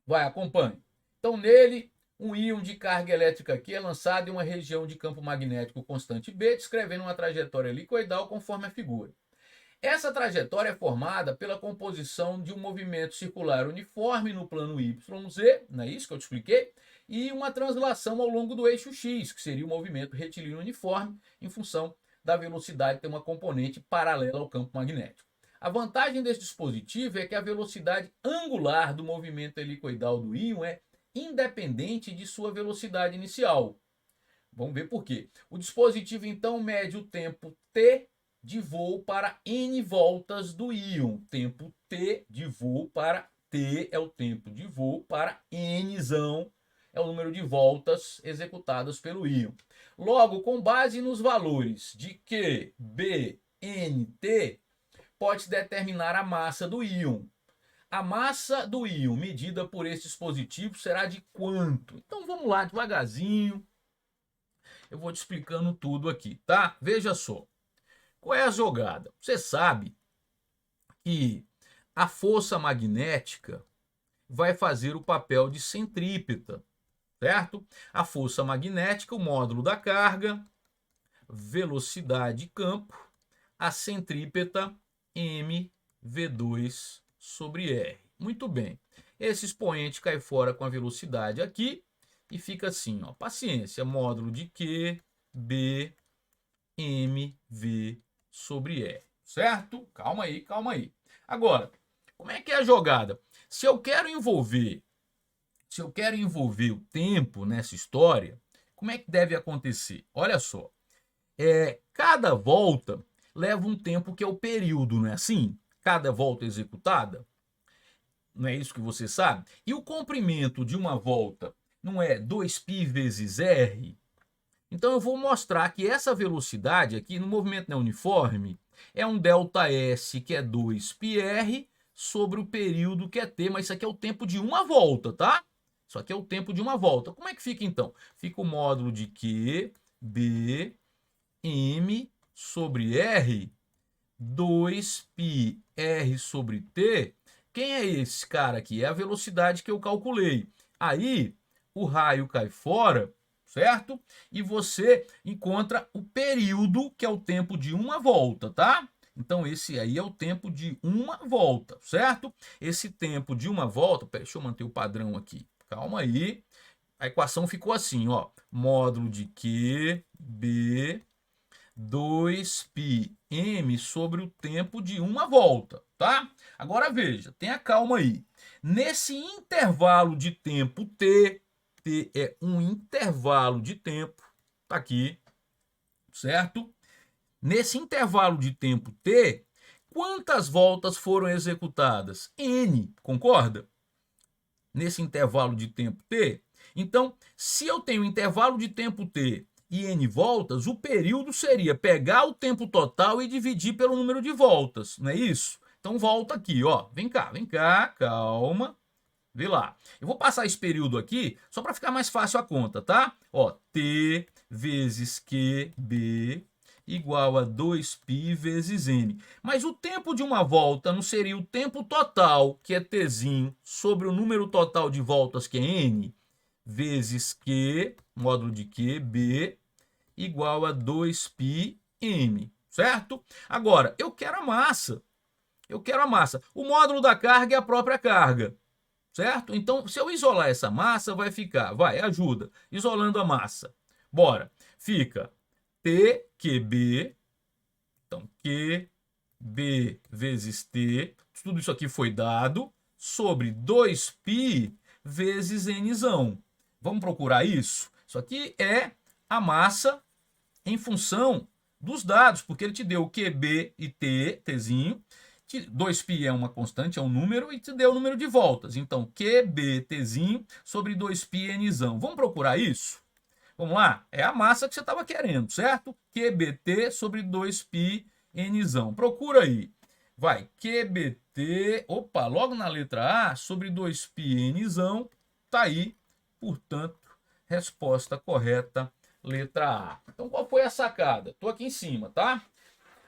Vai, acompanhe. Então, nele, um íon de carga elétrica Q é lançado em uma região de campo magnético constante B, descrevendo uma trajetória helicoidal conforme a figura. Essa trajetória é formada pela composição de um movimento circular uniforme no plano YZ, não é isso que eu te expliquei? E uma translação ao longo do eixo X, que seria o movimento retilíneo uniforme, em função da velocidade ter uma componente paralela ao campo magnético. A vantagem desse dispositivo é que a velocidade angular do movimento helicoidal do íon é independente de sua velocidade inicial. Vamos ver por quê. O dispositivo, então, mede o tempo t de voo para n voltas do íon. Tempo t de voo para t é o tempo de voo para nzão é o número de voltas executadas pelo íon. Logo, com base nos valores de Q, B, N, T, pode determinar a massa do íon. A massa do íon medida por esse dispositivo será de quanto? Então vamos lá devagarzinho. Eu vou te explicando tudo aqui, tá? Veja só. Qual é a jogada? Você sabe que a força magnética vai fazer o papel de centrípeta, certo? A força magnética, o módulo da carga, velocidade campo, a centrípeta mv2 sobre r. Muito bem. Esse expoente cai fora com a velocidade aqui e fica assim, ó. Paciência, módulo de Q, B, mv sobre r. Certo? Calma aí, calma aí. Agora, como é que é a jogada? Se eu quero envolver o tempo nessa história, como é que deve acontecer? Olha só. Cada volta leva um tempo que é o período, não é assim? Cada volta executada. Não é isso que você sabe? E o comprimento de uma volta não é 2π vezes r? Então eu vou mostrar que essa velocidade aqui no movimento não uniforme é um ΔS, que é 2πr, sobre o período que é t, mas isso aqui é o tempo de uma volta, tá? Isso aqui é o tempo de uma volta. Como é que fica então? Fica o módulo de QB M sobre R 2πr sobre t. Quem é esse cara aqui? É a velocidade que eu calculei. Aí o raio cai fora, certo? E você encontra o período, que é o tempo de uma volta, tá? Então esse aí é o tempo de uma volta, certo? Esse tempo de uma volta, deixa eu manter o padrão aqui. Calma aí. A equação ficou assim, ó, módulo de QB 2πm sobre o tempo de uma volta, tá? Agora veja, tenha calma aí. Nesse intervalo de tempo t é um intervalo de tempo, tá aqui, certo? Nesse intervalo de tempo t, quantas voltas foram executadas? N, concorda? Nesse intervalo de tempo t. Então, se eu tenho intervalo de tempo t e n voltas, o período seria pegar o tempo total e dividir pelo número de voltas, não é isso? Então volta aqui, ó, vem cá, calma, vê lá. Eu vou passar esse período aqui só para ficar mais fácil a conta, tá? Ó, t vezes qb igual a 2π vezes n. Mas o tempo de uma volta não seria o tempo total, que é tzinho, sobre o número total de voltas, que é n, vezes q, módulo de qb, igual a 2πm, certo? Agora, eu quero a massa. O módulo da carga é a própria carga, certo? Então, se eu isolar essa massa, vai ficar, ajuda, isolando a massa. Bora, fica TQB, então QB vezes T, tudo isso aqui foi dado, sobre 2π vezes Nzão. Vamos procurar isso? Isso aqui é a massa em função dos dados, porque ele te deu QB e T, Tzinho, 2π é uma constante, é um número, e te deu o número de voltas. Então, QBTzinho sobre 2π Nzão. Vamos procurar isso? Vamos lá? É a massa que você estava querendo, certo? QBT sobre 2π Nzão. Procura aí. Vai, QBT, opa, logo na letra A, sobre 2π Nzão, tá aí. Portanto, resposta correta, letra A. Então, qual foi a sacada? Estou aqui em cima, tá?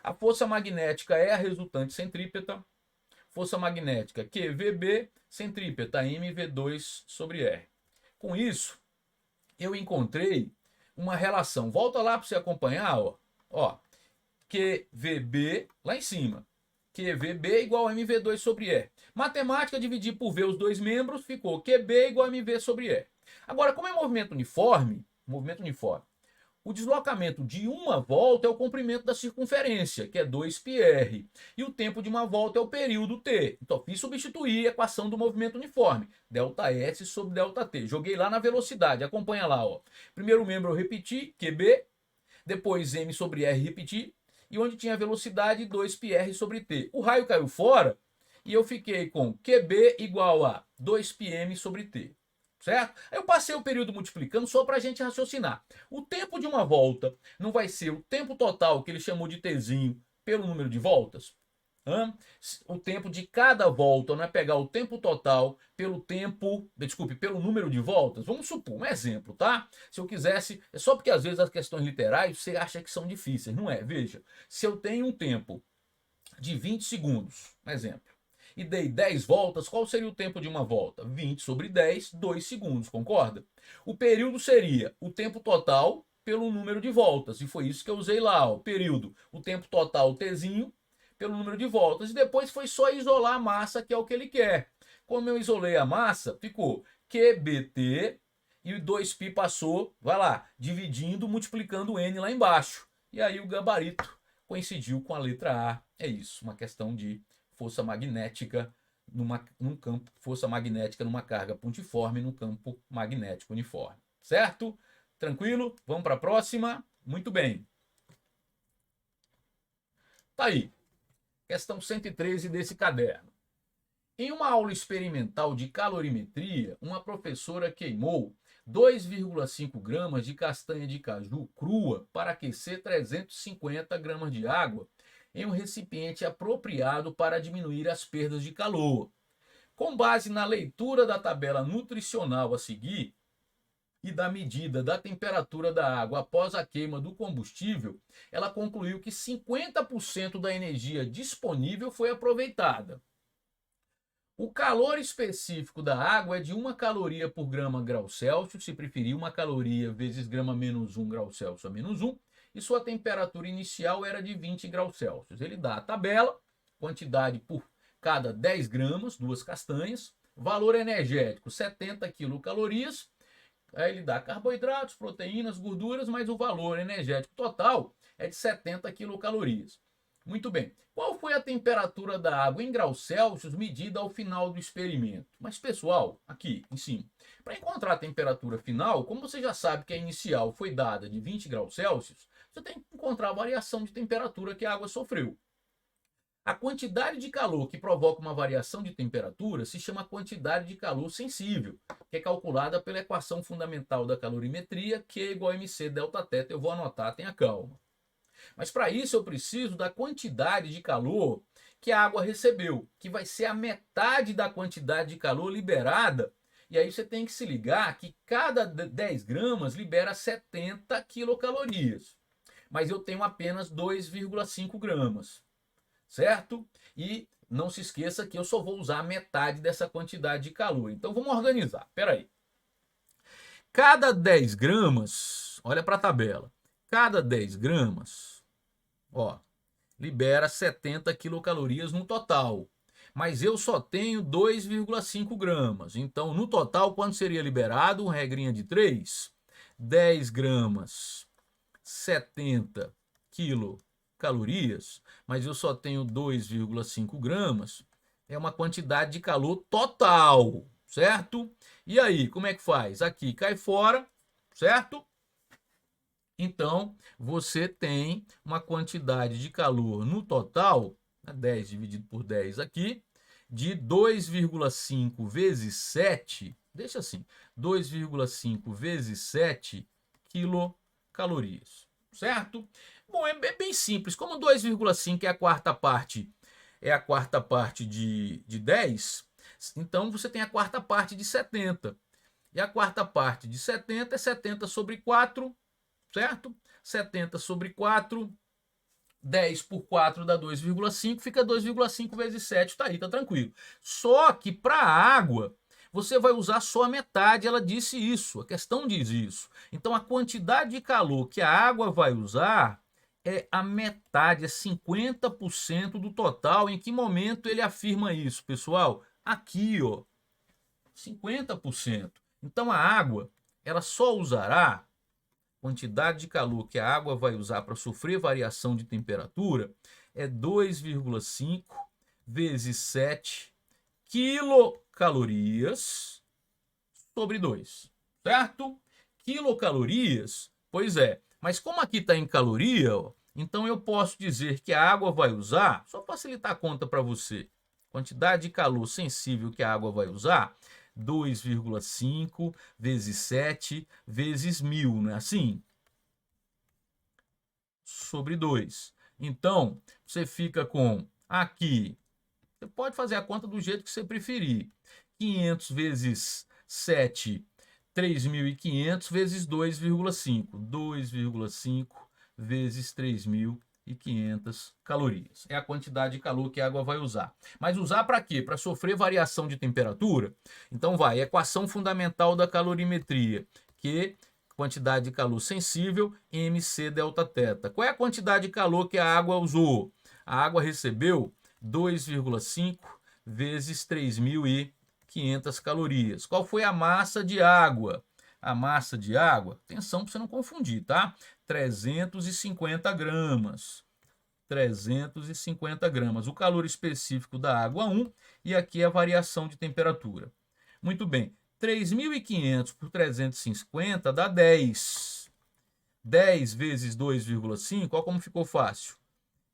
A força magnética é a resultante centrípeta. Força magnética QVB, centrípeta mv2 sobre R. Com isso, eu encontrei uma relação. Volta lá para você acompanhar, ó. QVB lá em cima. QVB igual a mv2 sobre R. Matemática, dividir por V os dois membros, ficou QB igual a mv sobre R. Agora, como é movimento uniforme, o deslocamento de uma volta é o comprimento da circunferência, que é 2πr. E o tempo de uma volta é o período t. Então, fiz substituir a equação do movimento uniforme. ΔS sobre ΔT. Joguei lá na velocidade. Acompanha lá, ó. Primeiro membro eu repeti, QB. Depois m sobre r repeti. E onde tinha velocidade, 2πr sobre t. O raio caiu fora e eu fiquei com QB igual a 2πm sobre t. Certo? Aí eu passei o período multiplicando só para a gente raciocinar. O tempo de uma volta não vai ser o tempo total, que ele chamou de tzinho, pelo número de voltas? O tempo de cada volta não é pegar o tempo total pelo número de voltas? Vamos supor, um exemplo, tá? Se eu quisesse, é só porque às vezes as questões literais você acha que são difíceis, não é? Veja, se eu tenho um tempo de 20 segundos, um exemplo, e dei 10 voltas, qual seria o tempo de uma volta? 20 sobre 10, 2 segundos, concorda? O período seria o tempo total pelo número de voltas, e foi isso que eu usei lá, o período, o tempo total, tzinho, pelo número de voltas, e depois foi só isolar a massa, que é o que ele quer. Como eu isolei a massa, ficou QBT, e o 2π passou, vai lá, dividindo, multiplicando o N lá embaixo. E aí o gabarito coincidiu com a letra A. É isso, uma questão de força magnética num campo, força magnética numa carga pontiforme num campo magnético uniforme. Certo? Tranquilo? Vamos para a próxima? Muito bem. Tá aí. Questão 113 desse caderno. Em uma aula experimental de calorimetria, uma professora queimou 2,5 gramas de castanha de caju crua para aquecer 350 gramas de água em um recipiente apropriado para diminuir as perdas de calor. Com base na leitura da tabela nutricional a seguir e da medida da temperatura da água após a queima do combustível, ela concluiu que 50% da energia disponível foi aproveitada. O calor específico da água é de 1 caloria por grama grau Celsius, se preferir 1 caloria vezes grama menos 1 grau Celsius a menos 1, e sua temperatura inicial era de 20 graus Celsius. Ele dá a tabela, quantidade por cada 10 gramas, 2 castanhas, valor energético 70 quilocalorias, aí ele dá carboidratos, proteínas, gorduras, mas o valor energético total é de 70 quilocalorias. Muito bem. Qual foi a temperatura da água em graus Celsius medida ao final do experimento? Mas, pessoal, aqui em cima, para encontrar a temperatura final, como você já sabe que a inicial foi dada de 20 graus Celsius, você tem que encontrar a variação de temperatura que a água sofreu. A quantidade de calor que provoca uma variação de temperatura se chama quantidade de calor sensível, que é calculada pela equação fundamental da calorimetria, Q igual a mc delta θ. Eu vou anotar, tenha calma. Mas para isso eu preciso da quantidade de calor que a água recebeu, que vai ser a metade da quantidade de calor liberada. E aí você tem que se ligar que cada 10 gramas libera 70 quilocalorias. Mas eu tenho apenas 2,5 gramas, certo? E não se esqueça que eu só vou usar a metade dessa quantidade de calor. Então vamos organizar, espera aí. Cada 10 gramas, olha para a tabela, cada 10 gramas, ó, libera 70 quilocalorias no total. Mas eu só tenho 2,5 gramas. Então, no total, quanto seria liberado? Regrinha de 3. 10 gramas, 70 quilocalorias, mas eu só tenho 2,5 gramas. É uma quantidade de calor total, certo? E aí, como é que faz? Aqui cai fora, certo? Então, você tem uma quantidade de calor no total, 10 dividido por 10 aqui, de 2,5 vezes 7, deixa assim, 2,5 vezes 7 quilocalorias, certo? Bom, é bem simples, como 2,5 é a quarta parte de 10, então você tem a quarta parte de 70. E a quarta parte de 70 é 70 sobre 4, certo? 70 sobre 4, 10 por 4 dá 2,5, fica 2,5 vezes 7, tá aí, tá tranquilo. Só que para a água, você vai usar só a metade, ela disse isso, a questão diz isso. Então a quantidade de calor que a água vai usar é a metade, é 50% do total. Em que momento ele afirma isso, pessoal? Aqui, ó, 50%. Então a água, ela só usará quantidade de calor que a água vai usar para sofrer variação de temperatura é 2,5 vezes 7 quilocalorias sobre 2, certo? Quilocalorias, pois é, mas como aqui está em caloria, ó, então eu posso dizer que a água vai usar, só facilitar a conta para você, quantidade de calor sensível que a água vai usar, 2,5 vezes 7 vezes 1000, não é assim? Sobre 2. Então, você fica com aqui, você pode fazer a conta do jeito que você preferir. 500 vezes 7, 3.500 vezes 2,5. 2,5 vezes 3.500 calorias. É a quantidade de calor que a água vai usar. Mas usar para quê? Para sofrer variação de temperatura? Então vai, equação fundamental da calorimetria, que quantidade de calor sensível, mc delta θ. Qual é a quantidade de calor que a água usou? A água recebeu 2,5 vezes 3.500 calorias. Qual foi a massa de água? A massa de água, atenção para você não confundir, tá? 350 gramas. 350 gramas. O calor específico da água 1 e aqui a variação de temperatura. Muito bem. 3.500 por 350 dá 10. 10 vezes 2,5, olha como ficou fácil.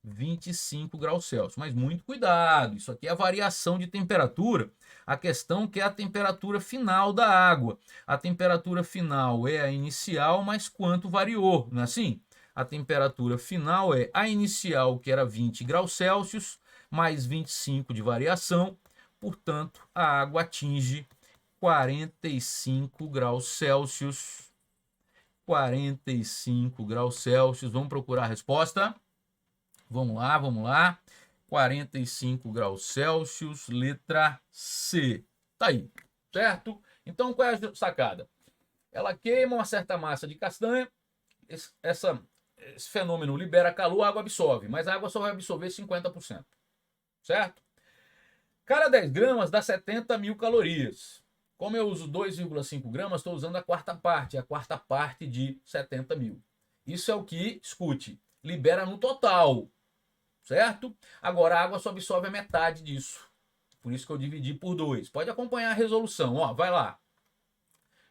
25 graus Celsius. Mas muito cuidado, isso aqui é a variação de temperatura. A questão que é a temperatura final da água. A temperatura final é a inicial, mas quanto variou, não é assim? A temperatura final é a inicial, que era 20 graus Celsius, mais 25 de variação, portanto, a água atinge 45 graus Celsius. 45 graus Celsius. Vamos procurar a resposta? Vamos lá, vamos lá. 45 graus Celsius, letra C. Tá aí, certo? Então, qual é a sacada? Ela queima uma certa massa de castanha, esse fenômeno libera calor, a água absorve, mas a água só vai absorver 50%, certo? Cada 10 gramas dá 70 mil calorias. Como eu uso 2,5 gramas, estou usando a quarta parte de 70 mil. Isso é o que, escute, libera no total, certo? Agora a água só absorve a metade disso. Por isso que eu dividi por 2. Pode acompanhar a resolução, ó, vai lá.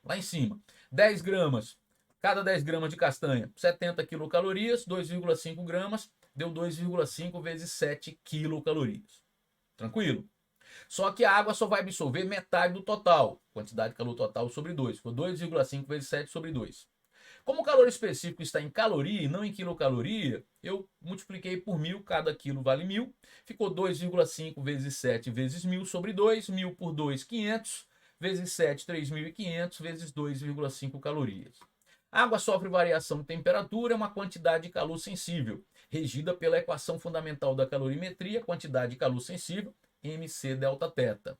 Lá em cima, 10 gramas, cada 10 gramas de castanha, 70 quilocalorias, 2,5 gramas, deu 2,5 vezes 7 quilocalorias. Tranquilo? Só que a água só vai absorver metade do total, quantidade de calor total sobre 2, ficou 2,5 vezes 7 sobre 2. Como o calor específico está em caloria e não em quilocaloria, eu multipliquei por 1000, cada quilo vale 1000, ficou 2,5 vezes 7 vezes 1000 sobre 2, 1000 por 2, 500, vezes 7, 3.500, vezes 2,5 calorias. A água sofre variação de temperatura, é uma quantidade de calor sensível, regida pela equação fundamental da calorimetria, quantidade de calor sensível, mc delta θ.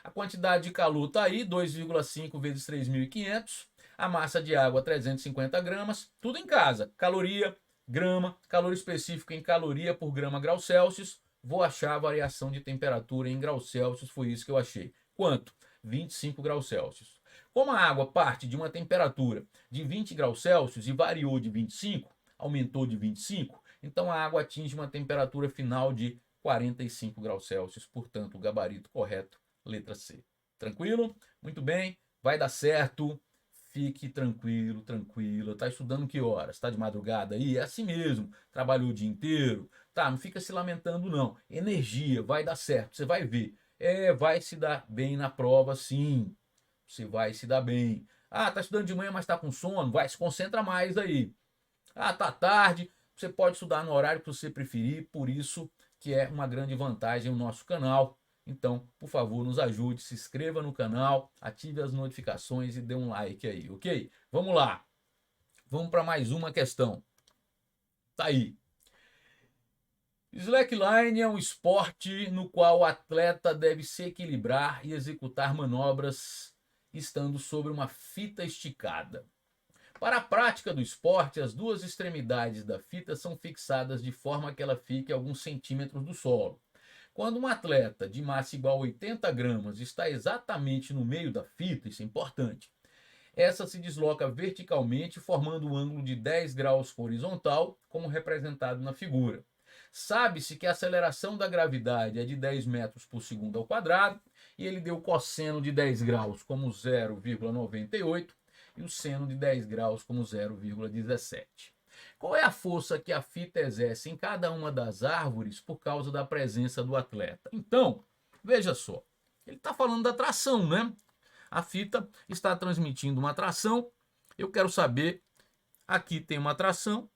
A quantidade de calor está aí, 2,5 vezes 3.500, a massa de água 350 gramas, tudo em casa, caloria, grama, calor específico em caloria por grama grau Celsius, vou achar a variação de temperatura em graus Celsius, foi isso que eu achei. Quanto? 25 graus Celsius. Como a água parte de uma temperatura de 20 graus Celsius e variou de 25, aumentou de 25, então a água atinge uma temperatura final de 45 graus Celsius, portanto o gabarito correto, letra C. Tranquilo? Muito bem, vai dar certo. Fique tranquilo, tranquila. Tá estudando que horas? Tá de madrugada aí? É assim mesmo. Trabalhou o dia inteiro? Tá, não fica se lamentando não. Energia, vai dar certo, você vai ver. Vai se dar bem na prova, sim. Você vai se dar bem. Ah, tá estudando de manhã, mas tá com sono? Vai, se concentra mais aí. Ah, tá tarde. Você pode estudar no horário que você preferir, por isso que é uma grande vantagem o nosso canal. Então, por favor, nos ajude, se inscreva no canal, ative as notificações e dê um like aí, ok? Vamos lá. Vamos para mais uma questão. Tá aí. Slackline é um esporte no qual o atleta deve se equilibrar e executar manobras estando sobre uma fita esticada. Para a prática do esporte, as duas extremidades da fita são fixadas de forma que ela fique a alguns centímetros do solo. Quando um atleta de massa igual a 80 gramas está exatamente no meio da fita, isso é importante, essa se desloca verticalmente, formando um ângulo de 10 graus horizontal, como representado na figura. Sabe-se que a aceleração da gravidade é de 10 metros por segundo ao quadrado, e ele deu o cosseno de 10 graus como 0,98 e o seno de 10 graus como 0,17. Qual é a força que a fita exerce em cada uma das árvores por causa da presença do atleta? Então, veja só, ele está falando da tração, né? A fita está transmitindo uma tração, eu quero saber, aqui tem uma tração,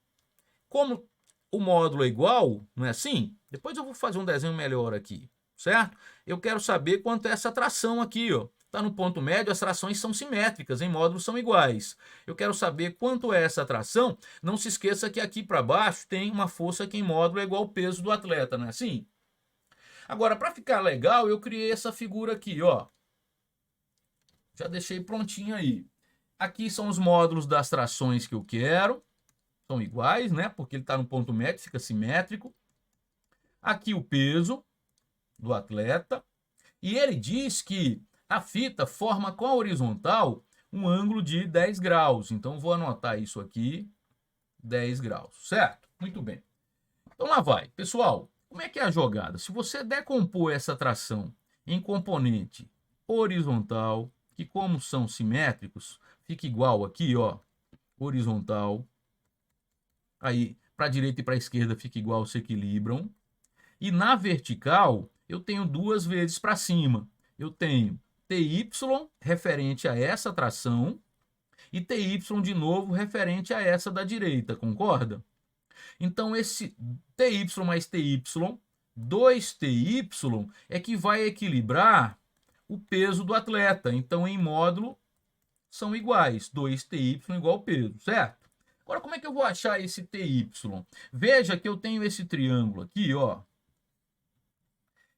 como o módulo é igual, não é assim? Depois eu vou fazer um desenho melhor aqui, certo? Eu quero saber quanto é essa tração aqui, ó. Está no ponto médio, as trações são simétricas, em módulos são iguais. Eu quero saber quanto é essa tração. Não se esqueça que aqui para baixo tem uma força que em módulo é igual ao peso do atleta, não é assim? Agora, para ficar legal, eu criei essa figura aqui, ó. Já deixei prontinho aí. Aqui são os módulos das trações que eu quero. São iguais, né? Porque ele está no ponto médio, fica simétrico. Aqui o peso do atleta. E ele diz que a fita forma com a horizontal um ângulo de 10 graus. Então, vou anotar isso aqui, 10 graus, certo? Muito bem. Então, lá vai. Pessoal, como é que é a jogada? Se você decompor essa tração em componente horizontal, que como são simétricos, fica igual aqui, ó, horizontal. Aí, para a direita e para a esquerda fica igual, se equilibram. E na vertical, eu tenho duas vezes para cima. Eu tenho TY referente a essa tração e TY de novo referente a essa da direita, concorda? Então esse TY mais TY 2TY é que vai equilibrar o peso do atleta. Então, em módulo, são iguais. 2TY igual peso, certo? Agora, como é que eu vou achar esse TY? Veja que eu tenho esse triângulo aqui, ó.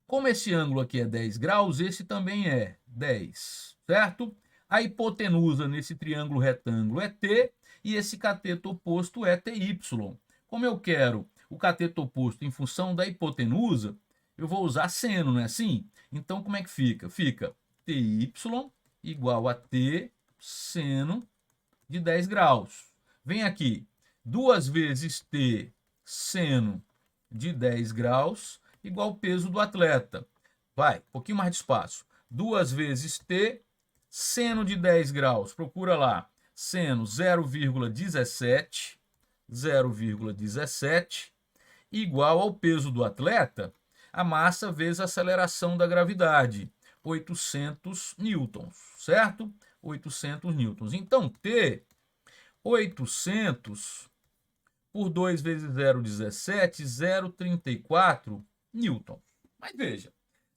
Como esse ângulo aqui é 10 graus, esse também é 10, certo? A hipotenusa nesse triângulo retângulo é T e esse cateto oposto é TY. Como eu quero o cateto oposto em função da hipotenusa, eu vou usar seno, não é assim? Então, como é que fica? Fica TY igual a T seno de 10 graus. Vem aqui, 2 vezes T seno de 10 graus igual o peso do atleta. Vai, um pouquinho mais de espaço. 2 vezes T seno de 10 graus. Procura lá. Seno 0,17 igual ao peso do atleta, a massa vezes a aceleração da gravidade, 800 newtons, certo? 800 newtons. Então, T, 800 por 2 vezes 0,17, 0,34 newtons. Mas veja,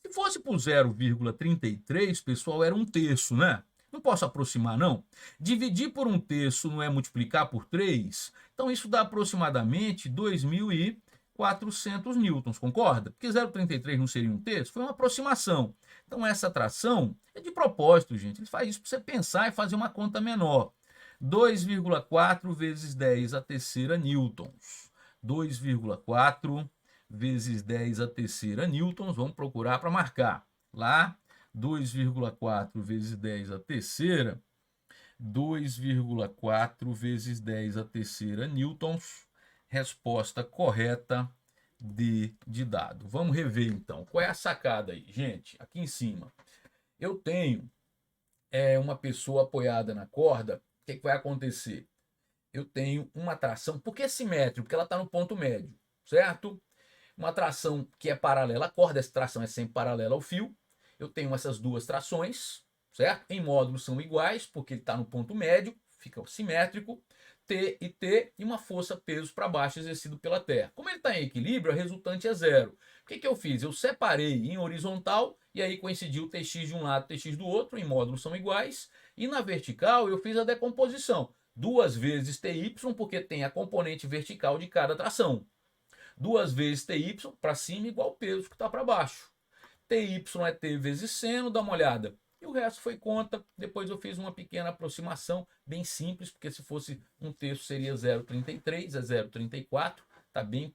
se fosse por 0,33, pessoal, era 1/3, né? Não posso aproximar, não. Dividir por 1/3 não é multiplicar por 3? Então, isso dá aproximadamente 2.400 newtons, concorda? Porque 0,33 não seria 1/3? Foi uma aproximação. Então, essa atração é de propósito, gente. Ele faz isso para você pensar e fazer uma conta menor. 2,4 vezes 10 a terceira newtons. 2,4 vezes 10 a terceira newtons. Vamos procurar para marcar. Lá, 2,4 vezes 10 a terceira. 2,4 vezes 10 a terceira newtons. Resposta correta, D de dado. Vamos rever então. Qual é a sacada aí? Gente, aqui em cima, eu tenho uma pessoa apoiada na corda. O que vai acontecer? Eu tenho uma tração, porque é simétrico, porque ela está no ponto médio, certo? Uma tração que é paralela à corda, essa tração é sempre paralela ao fio. Eu tenho essas duas trações, certo? Em módulos são iguais, porque ele está no ponto médio, fica simétrico. T e T e uma força peso para baixo exercido pela Terra. Como ele está em equilíbrio, a resultante é zero. O que eu fiz? Eu separei em horizontal e aí coincidiu Tx de um lado, Tx do outro, em módulos são iguais. E na vertical eu fiz a decomposição. 2 vezes Ty, porque tem a componente vertical de cada tração. 2 vezes Ty para cima igual ao peso que está para baixo. Ty é T vezes seno, dá uma olhada. E o resto foi conta. Depois eu fiz uma pequena aproximação, bem simples, porque se fosse 1/3 seria 0,33, é 0,34. Está bem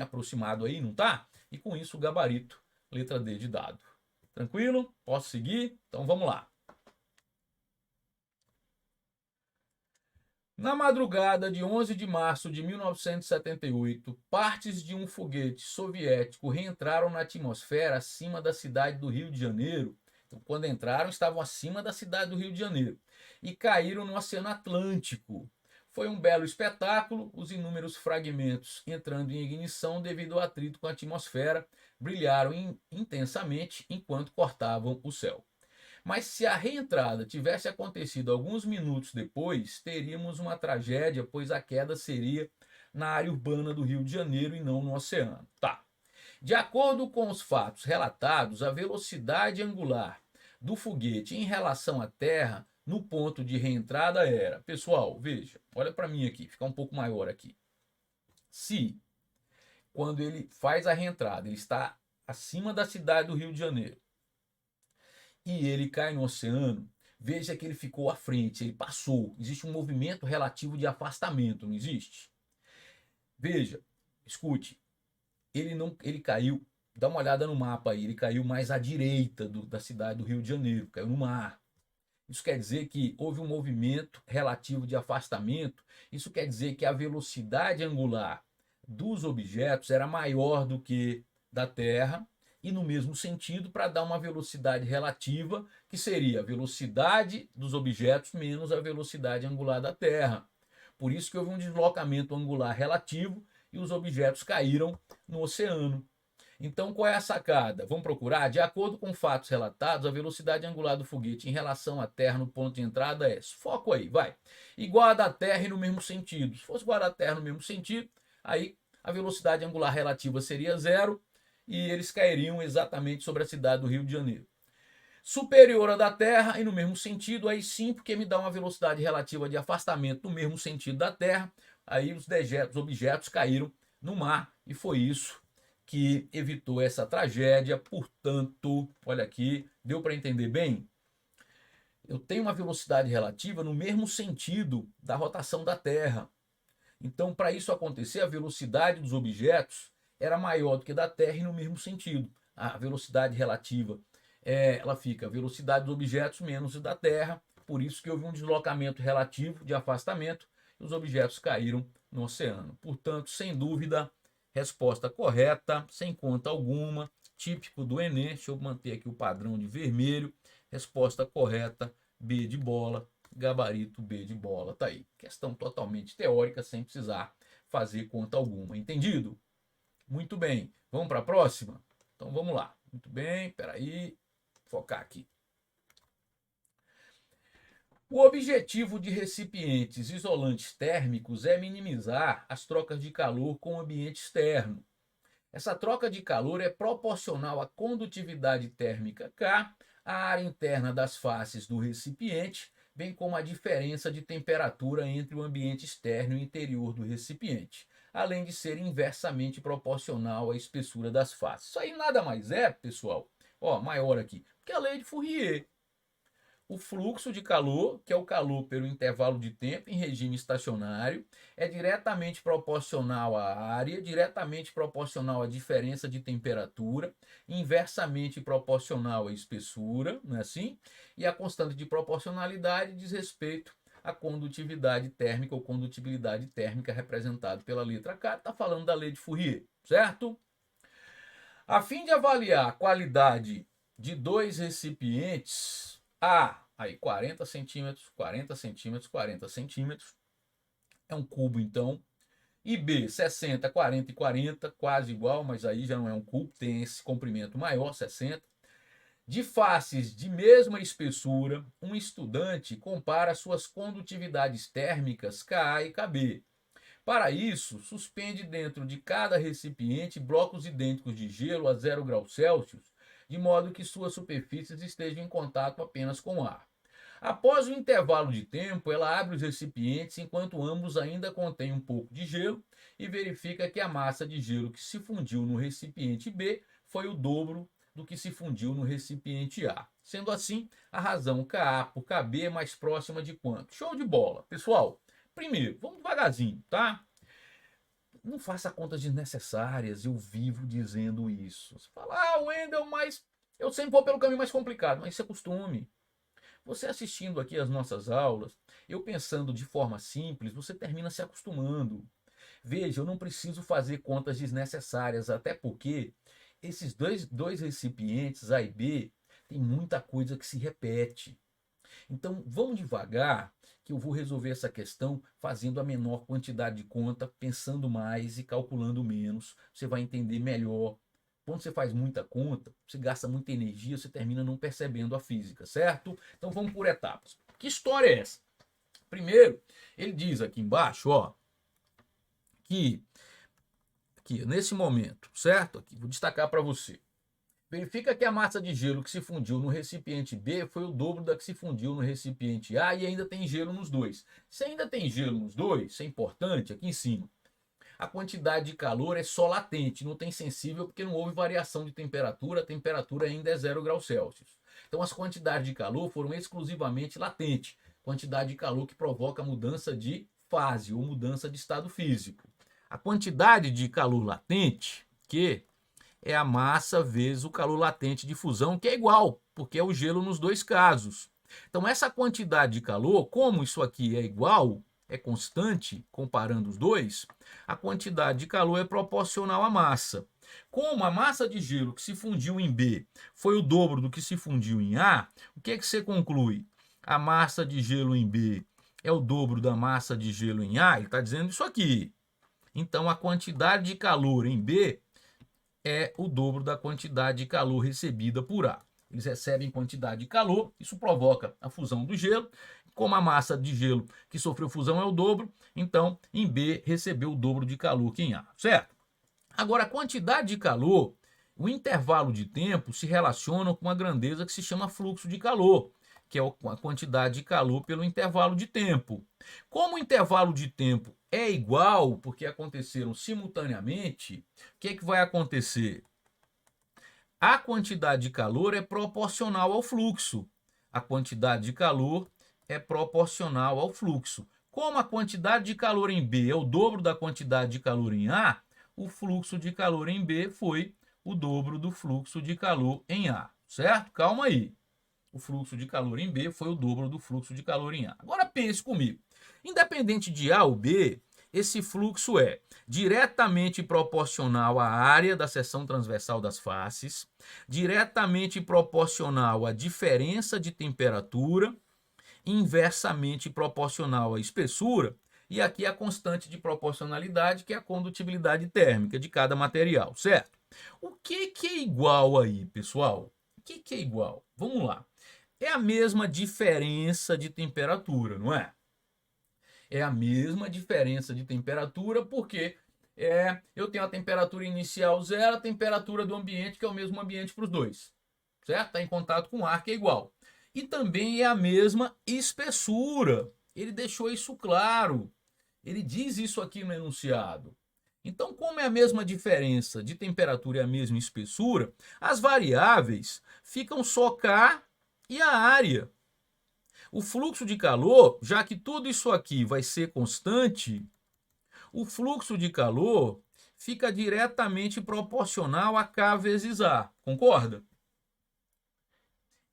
aproximado aí, não tá? E com isso o gabarito, letra D de dado. Tranquilo? Posso seguir? Então vamos lá. Na madrugada de 11 de março de 1978, partes de um foguete soviético reentraram na atmosfera acima da cidade do Rio de Janeiro. Então, quando entraram, estavam acima da cidade do Rio de Janeiro e caíram no Oceano Atlântico. Foi um belo espetáculo, os inúmeros fragmentos entrando em ignição devido ao atrito com a atmosfera brilharam intensamente enquanto cortavam o céu. Mas se a reentrada tivesse acontecido alguns minutos depois, teríamos uma tragédia, pois a queda seria na área urbana do Rio de Janeiro e não no oceano. Tá. De acordo com os fatos relatados, a velocidade angular do foguete em relação à Terra no ponto de reentrada era... Pessoal, veja, olha para mim aqui, fica um pouco maior aqui. Se, quando ele faz a reentrada, ele está acima da cidade do Rio de Janeiro, e ele cai no oceano, veja que ele ficou à frente, ele passou. Existe um movimento relativo de afastamento, não existe? Veja, escute, ele caiu, dá uma olhada no mapa aí, ele caiu mais à direita da cidade do Rio de Janeiro, caiu no mar. Isso quer dizer que houve um movimento relativo de afastamento, isso quer dizer que a velocidade angular dos objetos era maior do que da Terra, e no mesmo sentido para dar uma velocidade relativa, que seria a velocidade dos objetos menos a velocidade angular da Terra. Por isso que houve um deslocamento angular relativo e os objetos caíram no oceano. Então, qual é a sacada? Vamos procurar? De acordo com fatos relatados, a velocidade angular do foguete em relação à Terra no ponto de entrada é... Foco aí, vai. Igual a da Terra e no mesmo sentido. Se fosse igual a da Terra no mesmo sentido, aí a velocidade angular relativa seria zero e eles cairiam exatamente sobre a cidade do Rio de Janeiro. Superior à da Terra e no mesmo sentido, aí sim, porque me dá uma velocidade relativa de afastamento no mesmo sentido da Terra, aí os objetos caíram no mar e foi isso que evitou essa tragédia. Portanto, olha aqui, deu para entender bem? Eu tenho uma velocidade relativa no mesmo sentido da rotação da Terra. Então, para isso acontecer, a velocidade dos objetos era maior do que da Terra e no mesmo sentido. A velocidade relativa, ela fica a velocidade dos objetos menos a da Terra, por isso que houve um deslocamento relativo de afastamento e os objetos caíram no oceano. Portanto, sem dúvida, resposta correta, sem conta alguma, típico do Enem. Deixa eu manter aqui o padrão de vermelho. Resposta correta, B de bola, gabarito B de bola, tá aí. Questão totalmente teórica, sem precisar fazer conta alguma, entendido? Muito bem, vamos para a próxima? Então vamos lá. Muito bem, peraí, focar aqui. O objetivo de recipientes isolantes térmicos é minimizar as trocas de calor com o ambiente externo. Essa troca de calor é proporcional à condutividade térmica K, à área interna das faces do recipiente, bem como a diferença de temperatura entre o ambiente externo e o interior do recipiente, além de ser inversamente proporcional à espessura das faces. Isso aí nada mais é, pessoal, maior aqui, que a lei de Fourier. O fluxo de calor, que é o calor pelo intervalo de tempo em regime estacionário, é diretamente proporcional à área, diretamente proporcional à diferença de temperatura, inversamente proporcional à espessura, não é assim? E a constante de proporcionalidade diz respeito à condutividade térmica ou condutibilidade térmica representado pela letra K. Está falando da lei de Fourier, certo? A fim de avaliar a qualidade de dois recipientes, aí 40 centímetros, 40 centímetros, 40 centímetros, é um cubo então, e B, 60, 40 e 40, quase igual, mas aí já não é um cubo, tem esse comprimento maior, 60. De faces de mesma espessura, um estudante compara suas condutividades térmicas Ka e Kb. Para isso, suspende dentro de cada recipiente blocos idênticos de gelo a 0 graus Celsius, de modo que suas superfícies estejam em contato apenas com o ar. Após o intervalo de tempo, ela abre os recipientes enquanto ambos ainda contêm um pouco de gelo e verifica que a massa de gelo que se fundiu no recipiente B foi o dobro do que se fundiu no recipiente A. Sendo assim, a razão Ka por Kb é mais próxima de quanto? Show de bola! Pessoal, primeiro, vamos devagarzinho, tá? Não faça contas desnecessárias, eu vivo dizendo isso. Você fala, Wendel, mas eu sempre vou pelo caminho mais complicado, mas isso é costume. Você assistindo aqui as nossas aulas, eu pensando de forma simples, você termina se acostumando. Veja, eu não preciso fazer contas desnecessárias, até porque esses dois recipientes, A e B, tem muita coisa que se repete. Então, vamos devagar, que eu vou resolver essa questão fazendo a menor quantidade de conta, pensando mais e calculando menos. Você vai entender melhor. Quando você faz muita conta, você gasta muita energia, você termina não percebendo a física, certo? Então vamos por etapas. Que história é essa? Primeiro, ele diz aqui embaixo, que nesse momento, certo? Aqui, vou destacar para você. Verifica que a massa de gelo que se fundiu no recipiente B foi o dobro da que se fundiu no recipiente A e ainda tem gelo nos dois. Se ainda tem gelo nos dois, isso é importante, aqui em cima. A quantidade de calor é só latente, não tem sensível porque não houve variação de temperatura, a temperatura ainda é 0 graus Celsius. Então as quantidades de calor foram exclusivamente latentes, quantidade de calor que provoca mudança de fase ou mudança de estado físico. A quantidade de calor latente, que é a massa vezes o calor latente de fusão, que é igual, porque é o gelo nos dois casos. Então, essa quantidade de calor, como isso aqui é igual, é constante, comparando os dois, a quantidade de calor é proporcional à massa. Como a massa de gelo que se fundiu em B foi o dobro do que se fundiu em A, o que é que você conclui? A massa de gelo em B é o dobro da massa de gelo em A, ele está dizendo isso aqui. Então, a quantidade de calor em B é o dobro da quantidade de calor recebida por A. Eles recebem quantidade de calor, isso provoca a fusão do gelo. Como a massa de gelo que sofreu fusão é o dobro, então em B recebeu o dobro de calor que em A, certo? Agora, a quantidade de calor o intervalo de tempo se relaciona com uma grandeza que se chama fluxo de calor, que é a quantidade de calor pelo intervalo de tempo. Como o intervalo de tempo é igual, porque aconteceram simultaneamente, o que vai acontecer? A quantidade de calor é proporcional ao fluxo. A quantidade de calor é proporcional ao fluxo. Como a quantidade de calor em B é o dobro da quantidade de calor em A, o fluxo de calor em B foi o dobro do fluxo de calor em A, certo? Calma aí. O fluxo de calor em B foi o dobro do fluxo de calor em A. Agora pense comigo. Independente de A ou B, esse fluxo é diretamente proporcional à área da seção transversal das faces, diretamente proporcional à diferença de temperatura, inversamente proporcional à espessura, e aqui a constante de proporcionalidade, que é a condutibilidade térmica de cada material, certo? O que é igual aí, pessoal? O que é igual? Vamos lá. É a mesma diferença de temperatura, não é? É a mesma diferença de temperatura, porque eu tenho a temperatura inicial zero, a temperatura do ambiente, que é o mesmo ambiente para os dois, certo? Está em contato com o ar, que é igual. E também é a mesma espessura. Ele deixou isso claro. Ele diz isso aqui no enunciado. Então, como é a mesma diferença de temperatura e a mesma espessura, as variáveis ficam só K e a área. O fluxo de calor, já que tudo isso aqui vai ser constante, o fluxo de calor fica diretamente proporcional a K vezes A. Concorda?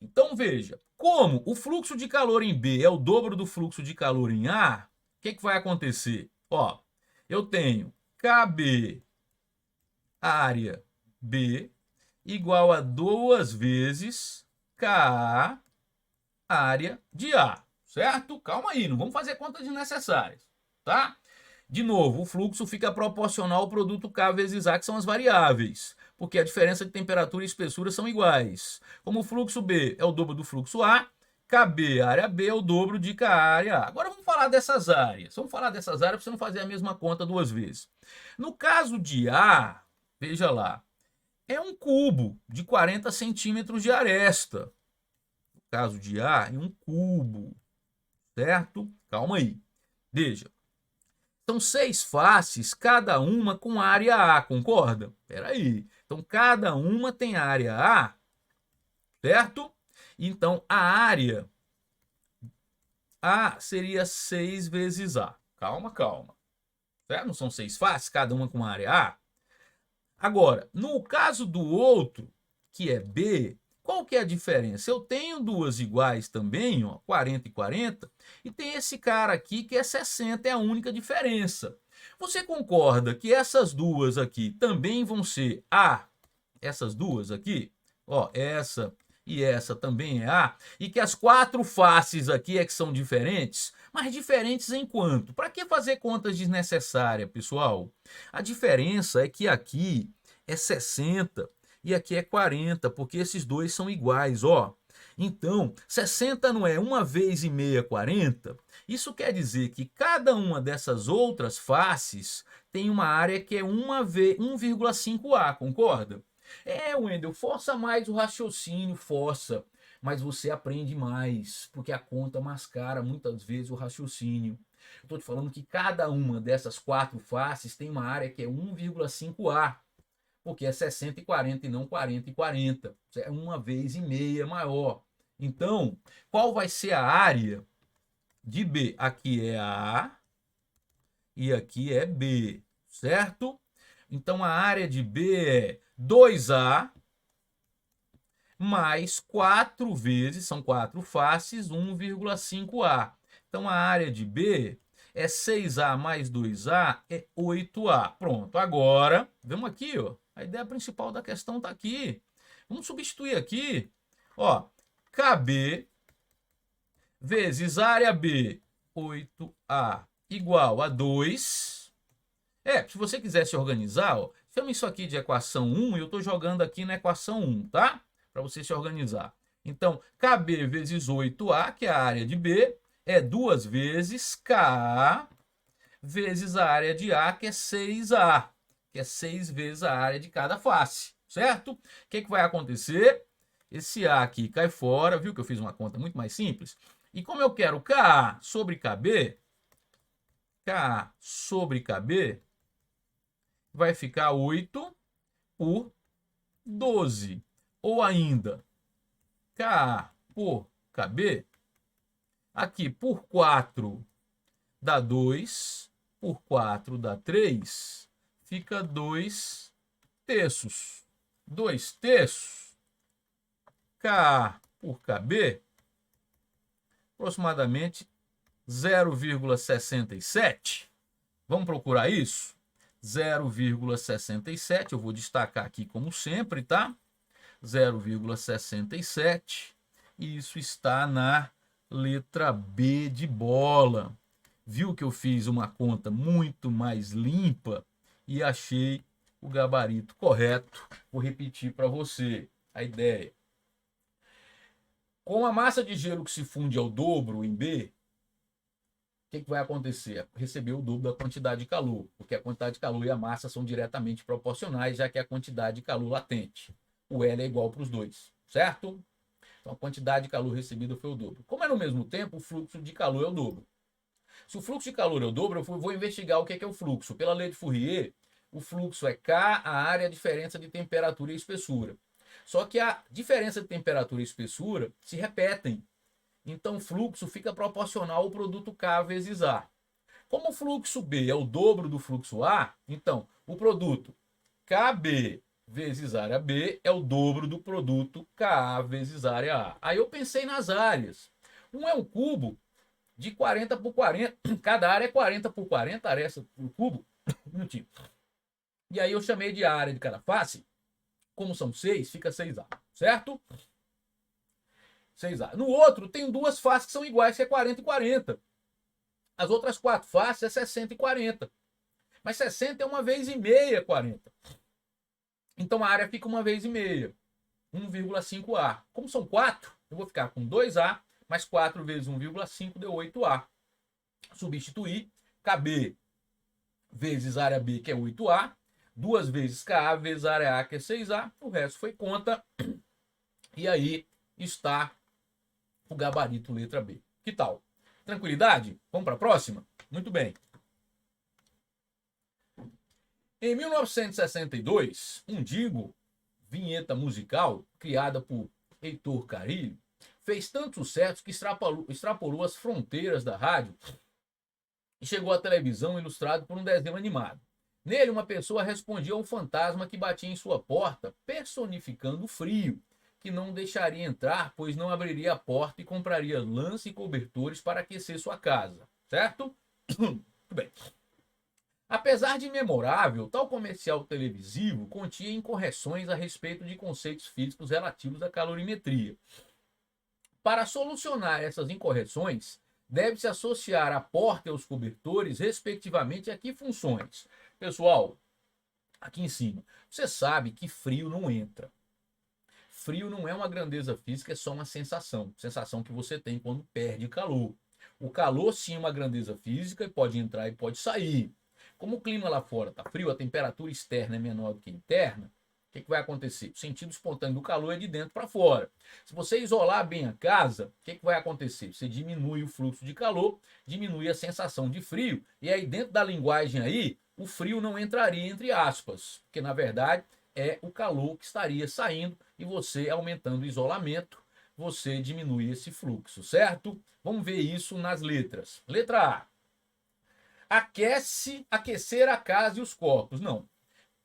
Então veja, como o fluxo de calor em B é o dobro do fluxo de calor em A, o que vai acontecer? Ó, eu tenho KB área B igual a 2 vezes Ka área de A, certo? Calma aí, não vamos fazer contas desnecessárias, tá? De novo, o fluxo fica proporcional ao produto K vezes A, que são as variáveis, porque a diferença de temperatura e espessura são iguais. Como o fluxo B é o dobro do fluxo A, KB, área B, é o dobro de K, área A. Agora vamos falar dessas áreas. Vamos falar dessas áreas para você não fazer a mesma conta duas vezes. No caso de A, veja lá, é um cubo de 40 centímetros de aresta. No caso de A, é um cubo, certo? Calma aí. Veja. São 6 faces, cada uma com área A, concorda? Espera aí. Então, cada uma tem área A, certo? Então, a área A seria 6 vezes A. Calma, calma. Certo? Não são 6 faces, cada uma com área A? Agora, no caso do outro, que é B, qual que é a diferença? Eu tenho duas iguais também, ó, 40 e 40, e tem esse cara aqui que é 60, é a única diferença. Você concorda que essas duas aqui também vão ser A? Essas duas aqui, ó, essa e essa também é A, e que as 4 faces aqui é que são diferentes, mas diferentes em quanto? Para que fazer contas desnecessárias, pessoal? A diferença é que aqui é 60 e aqui é 40, porque esses dois são iguais, ó. Então, 60 não é 1 vez e meia 40? Isso quer dizer que cada uma dessas outras faces tem uma área que é 1,5A, concorda? Wendel, força mais o raciocínio, força. Mas você aprende mais, porque a conta mascara muitas vezes o raciocínio. Estou te falando que cada uma dessas 4 faces tem uma área que é 1,5A, porque é 60 e 40 e não 40 e 40. É 1 vez e meia maior. Então, qual vai ser a área de B? Aqui é A e aqui é B, certo? Então, a área de B é 2A mais 4 vezes, são 4 faces, 1,5A. Então, a área de B é 6A mais 2A é 8A. Pronto, agora, vamos aqui, ó. A ideia principal da questão está aqui. Vamos substituir aqui. Ó, KB vezes área B, 8A, igual a 2. Se você quiser se organizar, ó, chama isso aqui de equação 1 e eu estou jogando aqui na equação 1, tá? Para você se organizar. Então, KB vezes 8A, que é a área de B, é 2 vezes K vezes a área de A, que é 6A, que é 6 vezes a área de cada face, certo? O que vai acontecer? Esse A aqui cai fora, viu que eu fiz uma conta muito mais simples? E como eu quero KA sobre KB, KA sobre KB vai ficar 8 por 12. Ou ainda, KA por KB, aqui por 4 dá 2, por 4 dá 3, fica 2 terços. 2 terços, KA por KB, aproximadamente 0,67. Vamos procurar isso? 0,67, eu vou destacar aqui como sempre, tá? 0,67, e isso está na letra B de bola. Viu que eu fiz uma conta muito mais limpa e achei o gabarito correto. Vou repetir para você a ideia. Com a massa de gelo que se funde ao dobro em B, o que vai acontecer? Receber o dobro da quantidade de calor, porque a quantidade de calor e a massa são diretamente proporcionais, já que é a quantidade de calor latente. O L é igual para os dois, certo? Então a quantidade de calor recebida foi o dobro. Como é no mesmo tempo, o fluxo de calor é o dobro. Se o fluxo de calor é o dobro, eu vou investigar o que é o fluxo. Pela lei de Fourier, o fluxo é K, a área, a diferença de temperatura e espessura. Só que a diferença de temperatura e espessura se repetem. Então o fluxo fica proporcional ao produto K vezes A. Como o fluxo B é o dobro do fluxo A, então o produto KB vezes área B é o dobro do produto KA vezes área A. Aí eu pensei nas áreas. Um é um cubo de 40 por 40, cada área é 40 por 40, área essa por cubo. E aí eu chamei de área de cada face. Como são 6, fica 6A, certo? 6A. No outro, tem duas faces que são iguais, que é 40 e 40. As outras 4 faces é 60 e 40. Mas 60 é uma vez e meia 40. Então a área fica uma vez e meia. 1,5A. Como são 4, eu vou ficar com 2A, mais 4 vezes 1,5 deu 8A. Substituir KB vezes área B, que é 8A, 2 vezes KA vezes área A, que é 6A, o resto foi conta. E aí está o gabarito letra B. Que tal? Tranquilidade? Vamos para a próxima? Muito bem. Em 1962, um Digo, vinheta musical criada por Heitor Carilho, fez tanto sucesso que extrapolou as fronteiras da rádio e chegou à televisão ilustrado por um desenho animado. Nele, uma pessoa respondia a um fantasma que batia em sua porta, personificando o frio, que não deixaria entrar, pois não abriria a porta e compraria lãs e cobertores para aquecer sua casa. Certo? Muito bem. Apesar de memorável, tal comercial televisivo continha incorreções a respeito de conceitos físicos relativos à calorimetria. Para solucionar essas incorreções, deve-se associar a porta e os cobertores, respectivamente, a que funções? Pessoal, aqui em cima, você sabe que frio não entra. Frio não é uma grandeza física, é só uma sensação. Sensação que você tem quando perde calor. O calor sim é uma grandeza física e pode entrar e pode sair. Como o clima lá fora está frio, a temperatura externa é menor do que interna, o que vai acontecer? O sentido espontâneo do calor é de dentro para fora. Se você isolar bem a casa, o que vai acontecer? Você diminui o fluxo de calor, diminui a sensação de frio, e aí dentro da linguagem aí, o frio não entraria entre aspas, porque na verdade é o calor que estaria saindo e você aumentando o isolamento, você diminui esse fluxo, certo? Vamos ver isso nas letras. Letra A. Aquecer a casa e os corpos. Não.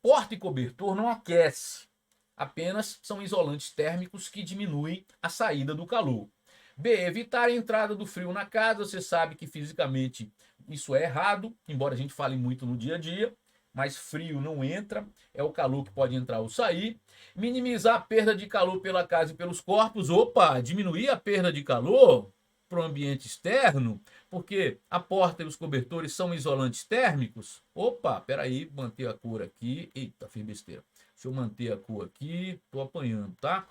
Porta e cobertor não aquece. Apenas são isolantes térmicos que diminuem a saída do calor. B. Evitar a entrada do frio na casa. Você sabe que fisicamente isso é errado, embora a gente fale muito no dia a dia. Mas frio não entra, é o calor que pode entrar ou sair. Minimizar a perda de calor pela casa e pelos corpos. Opa, diminuir a perda de calor para o ambiente externo, porque a porta e os cobertores são isolantes térmicos. Opa, peraí, manter a cor aqui. Eita, fiz besteira. Deixa eu manter a cor aqui, tô apanhando, tá?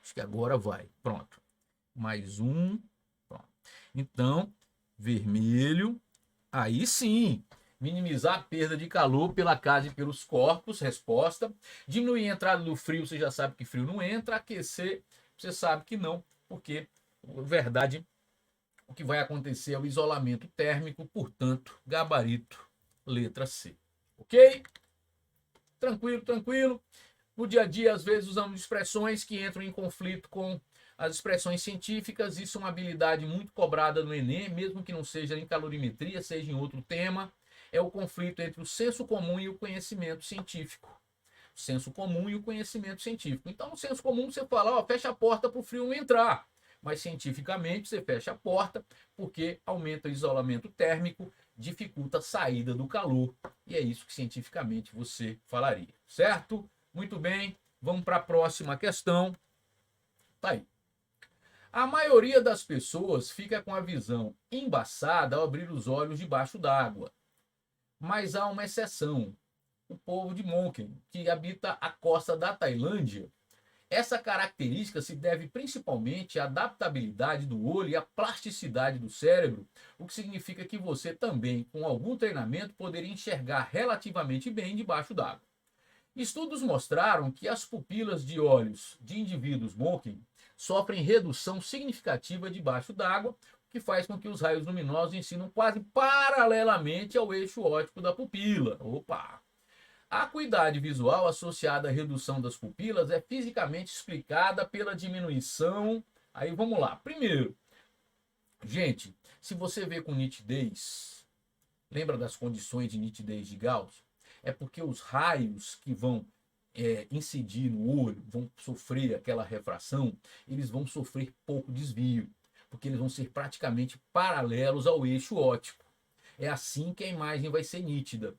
Acho que agora vai. Pronto. Mais um. Pronto. Então, vermelho. Aí sim. minimizar a perda de calor pela casa e pelos corpos, resposta. Diminuir a entrada do frio, você já sabe que frio não entra. Aquecer, você sabe que não, porque, na verdade, o que vai acontecer é o isolamento térmico, portanto, gabarito, letra C. Ok? Tranquilo, tranquilo. No dia a dia, às vezes, usamos expressões que entram em conflito com as expressões científicas. Isso é uma habilidade muito cobrada no Enem, mesmo que não seja em calorimetria, seja em outro tema. É o conflito entre o senso comum e o conhecimento científico. O senso comum e o conhecimento científico. Então, no senso comum, você fala, ó, fecha a porta para o frio não entrar. Mas, cientificamente, você fecha a porta porque aumenta o isolamento térmico, dificulta a saída do calor. E é isso que, cientificamente, você falaria. Certo? Muito bem. Vamos para a próxima questão. Tá aí. A maioria das pessoas fica com a visão embaçada ao abrir os olhos debaixo d'água. Mas há uma exceção, o povo de Monken, que habita a costa da Tailândia. Essa característica se deve principalmente à adaptabilidade do olho e à plasticidade do cérebro, o que significa que você também, com algum treinamento, poderia enxergar relativamente bem debaixo d'água. Estudos mostraram que as pupilas de olhos de indivíduos Monken sofrem redução significativa debaixo d'água, o que faz com que os raios luminosos incidam quase paralelamente ao eixo óptico da pupila. Opa! A acuidade visual associada à redução das pupilas é fisicamente explicada pela diminuição. Aí vamos lá. Primeiro, gente, se você vê com nitidez, lembra das condições de nitidez de Gauss? É porque os raios que vão incidir no olho, vão sofrer aquela refração, eles vão sofrer pouco desvio, porque eles vão ser praticamente paralelos ao eixo óptico. É assim que a imagem vai ser nítida.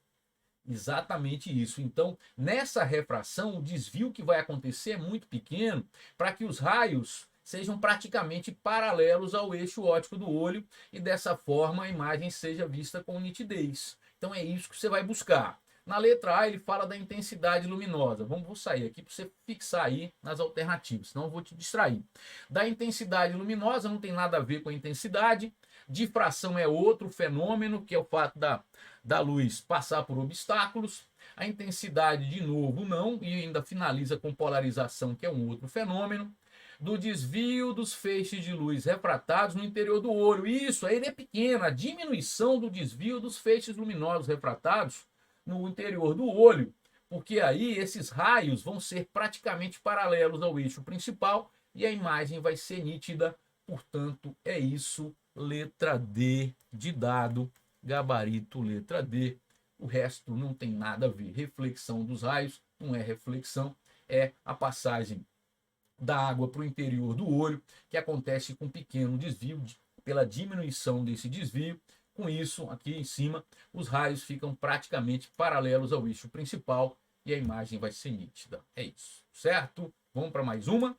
Exatamente isso. Então, nessa refração, o desvio que vai acontecer é muito pequeno para que os raios sejam praticamente paralelos ao eixo óptico do olho e dessa forma a imagem seja vista com nitidez. Então é isso que você vai buscar. Na letra A ele fala da intensidade luminosa. Vou sair aqui para você fixar aí nas alternativas, senão eu vou te distrair. Da intensidade luminosa não tem nada a ver com a intensidade. Difração é outro fenômeno, que é o fato da luz passar por obstáculos. A intensidade, de novo, não, e ainda finaliza com polarização, que é um outro fenômeno. Do desvio dos feixes de luz refratados no interior do olho. Isso, ele é pequeno, a diminuição do desvio dos feixes luminosos refratados no interior do olho, porque aí esses raios vão ser praticamente paralelos ao eixo principal e a imagem vai ser nítida. Portanto, é isso, letra D de dado, gabarito letra D. O resto não tem nada a ver. Reflexão dos raios não é reflexão, é a passagem da água para o interior do olho, que acontece com pequeno desvio, pela diminuição desse desvio. Com isso, aqui em cima, os raios ficam praticamente paralelos ao eixo principal e a imagem vai ser nítida. É isso, certo? Vamos para mais uma.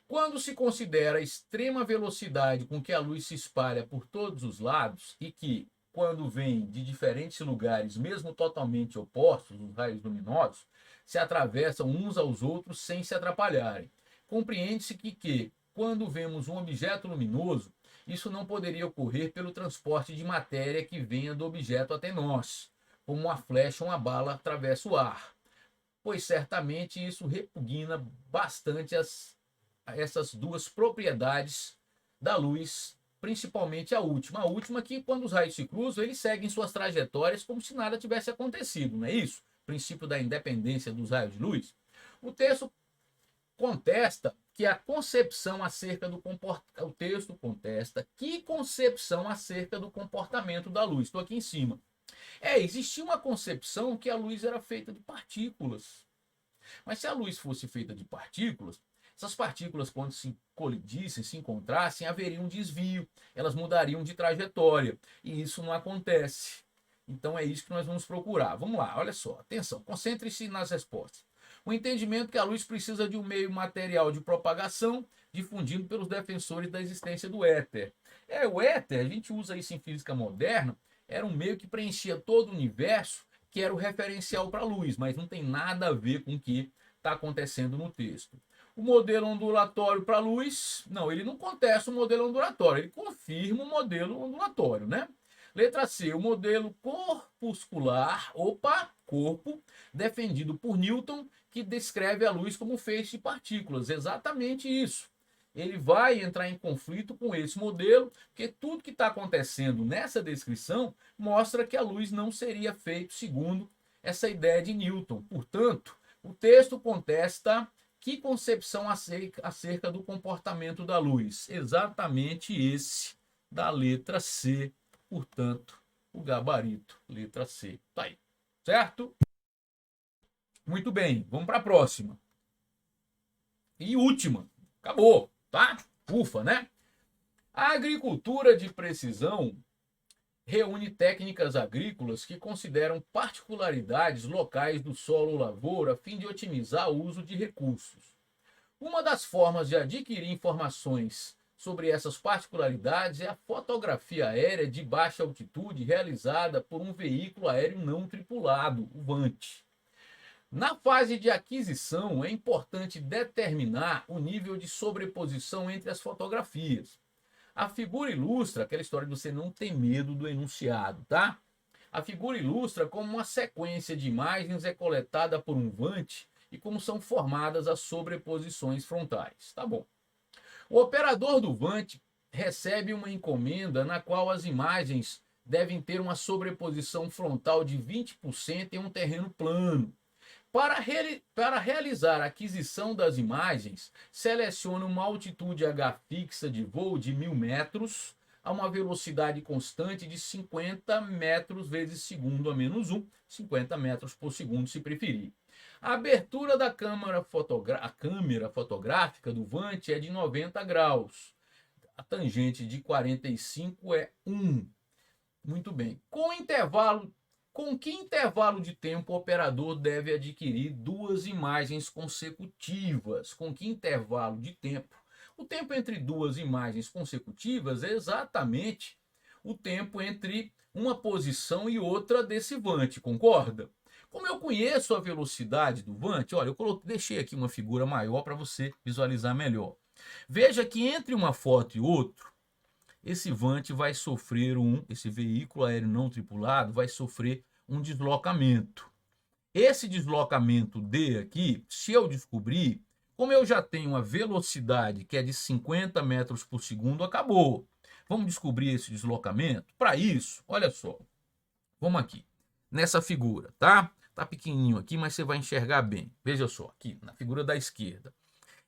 Quando se considera a extrema velocidade com que a luz se espalha por todos os lados e que, quando vem de diferentes lugares, mesmo totalmente opostos, os raios luminosos, se atravessam uns aos outros sem se atrapalharem. Compreende-se que, quando vemos um objeto luminoso, isso não poderia ocorrer pelo transporte de matéria que venha do objeto até nós, como uma flecha ou uma bala atravessa o ar, pois certamente isso repugna bastante essas duas propriedades da luz, principalmente a última que quando os raios se cruzam, eles seguem suas trajetórias como se nada tivesse acontecido, não é isso? O princípio da independência dos raios de luz. O texto contesta que a concepção acerca do comportamento, o texto contesta que concepção acerca do comportamento da luz. Estou aqui em cima. Existia uma concepção que a luz era feita de partículas. Mas se a luz fosse feita de partículas, essas partículas, quando se colidissem, se encontrassem, haveria um desvio, elas mudariam de trajetória, e isso não acontece. Então é isso que nós vamos procurar. Vamos lá, olha só, atenção, concentre-se nas respostas. O entendimento que a luz precisa de um meio material de propagação, difundido pelos defensores da existência do éter. O éter, a gente usa isso em física moderna, era um meio que preenchia todo o universo, que era o referencial para a luz, mas não tem nada a ver com o que está acontecendo no texto. O modelo ondulatório para a luz, não, ele não contesta o modelo ondulatório, ele confirma o modelo ondulatório, né? Letra C, o modelo corpuscular, corpo, defendido por Newton, que descreve a luz como feixe de partículas. Exatamente isso. Ele vai entrar em conflito com esse modelo, porque tudo que está acontecendo nessa descrição mostra que a luz não seria feita segundo essa ideia de Newton. Portanto, o texto contesta que concepção acerca do comportamento da luz? Exatamente esse da letra C. Portanto, o gabarito, letra C. Tá aí, certo? Muito bem, vamos para a próxima. E última, acabou, tá? Ufa, né? A agricultura de precisão reúne técnicas agrícolas que consideram particularidades locais do solo ou lavoura a fim de otimizar o uso de recursos. Uma das formas de adquirir informações sobre essas particularidades é a fotografia aérea de baixa altitude realizada por um veículo aéreo não tripulado, o VANT. Na fase de aquisição, é importante determinar o nível de sobreposição entre as fotografias. A figura ilustra aquela história de você não ter medo do enunciado, tá? A figura ilustra como uma sequência de imagens é coletada por um VANT e como são formadas as sobreposições frontais. Tá bom. O operador do VANT recebe uma encomenda na qual as imagens devem ter uma sobreposição frontal de 20% em um terreno plano. Para realizar a aquisição das imagens, selecione uma altitude H fixa de voo de 1000 metros a uma velocidade constante de 50 metros vezes segundo a menos 1, 50 metros por segundo se preferir. A abertura da câmera fotográfica do VANT é de 90 graus. A tangente de 45 é 1. Muito bem. Com que intervalo de tempo o operador deve adquirir duas imagens consecutivas? Com que intervalo de tempo? O tempo entre duas imagens consecutivas é exatamente o tempo entre uma posição e outra desse VANT, concorda? Como eu conheço a velocidade do VANT, olha, deixei aqui uma figura maior para você visualizar melhor. Veja que entre uma foto e outra, esse VANT vai sofrer esse veículo aéreo não tripulado vai sofrer um deslocamento. Esse deslocamento D aqui, se eu descobrir, como eu já tenho uma velocidade que é de 50 metros por segundo, acabou. Vamos descobrir esse deslocamento? Para isso, olha só, vamos aqui, nessa figura, tá? Tá pequenininho aqui, mas você vai enxergar bem. Veja só, aqui na figura da esquerda.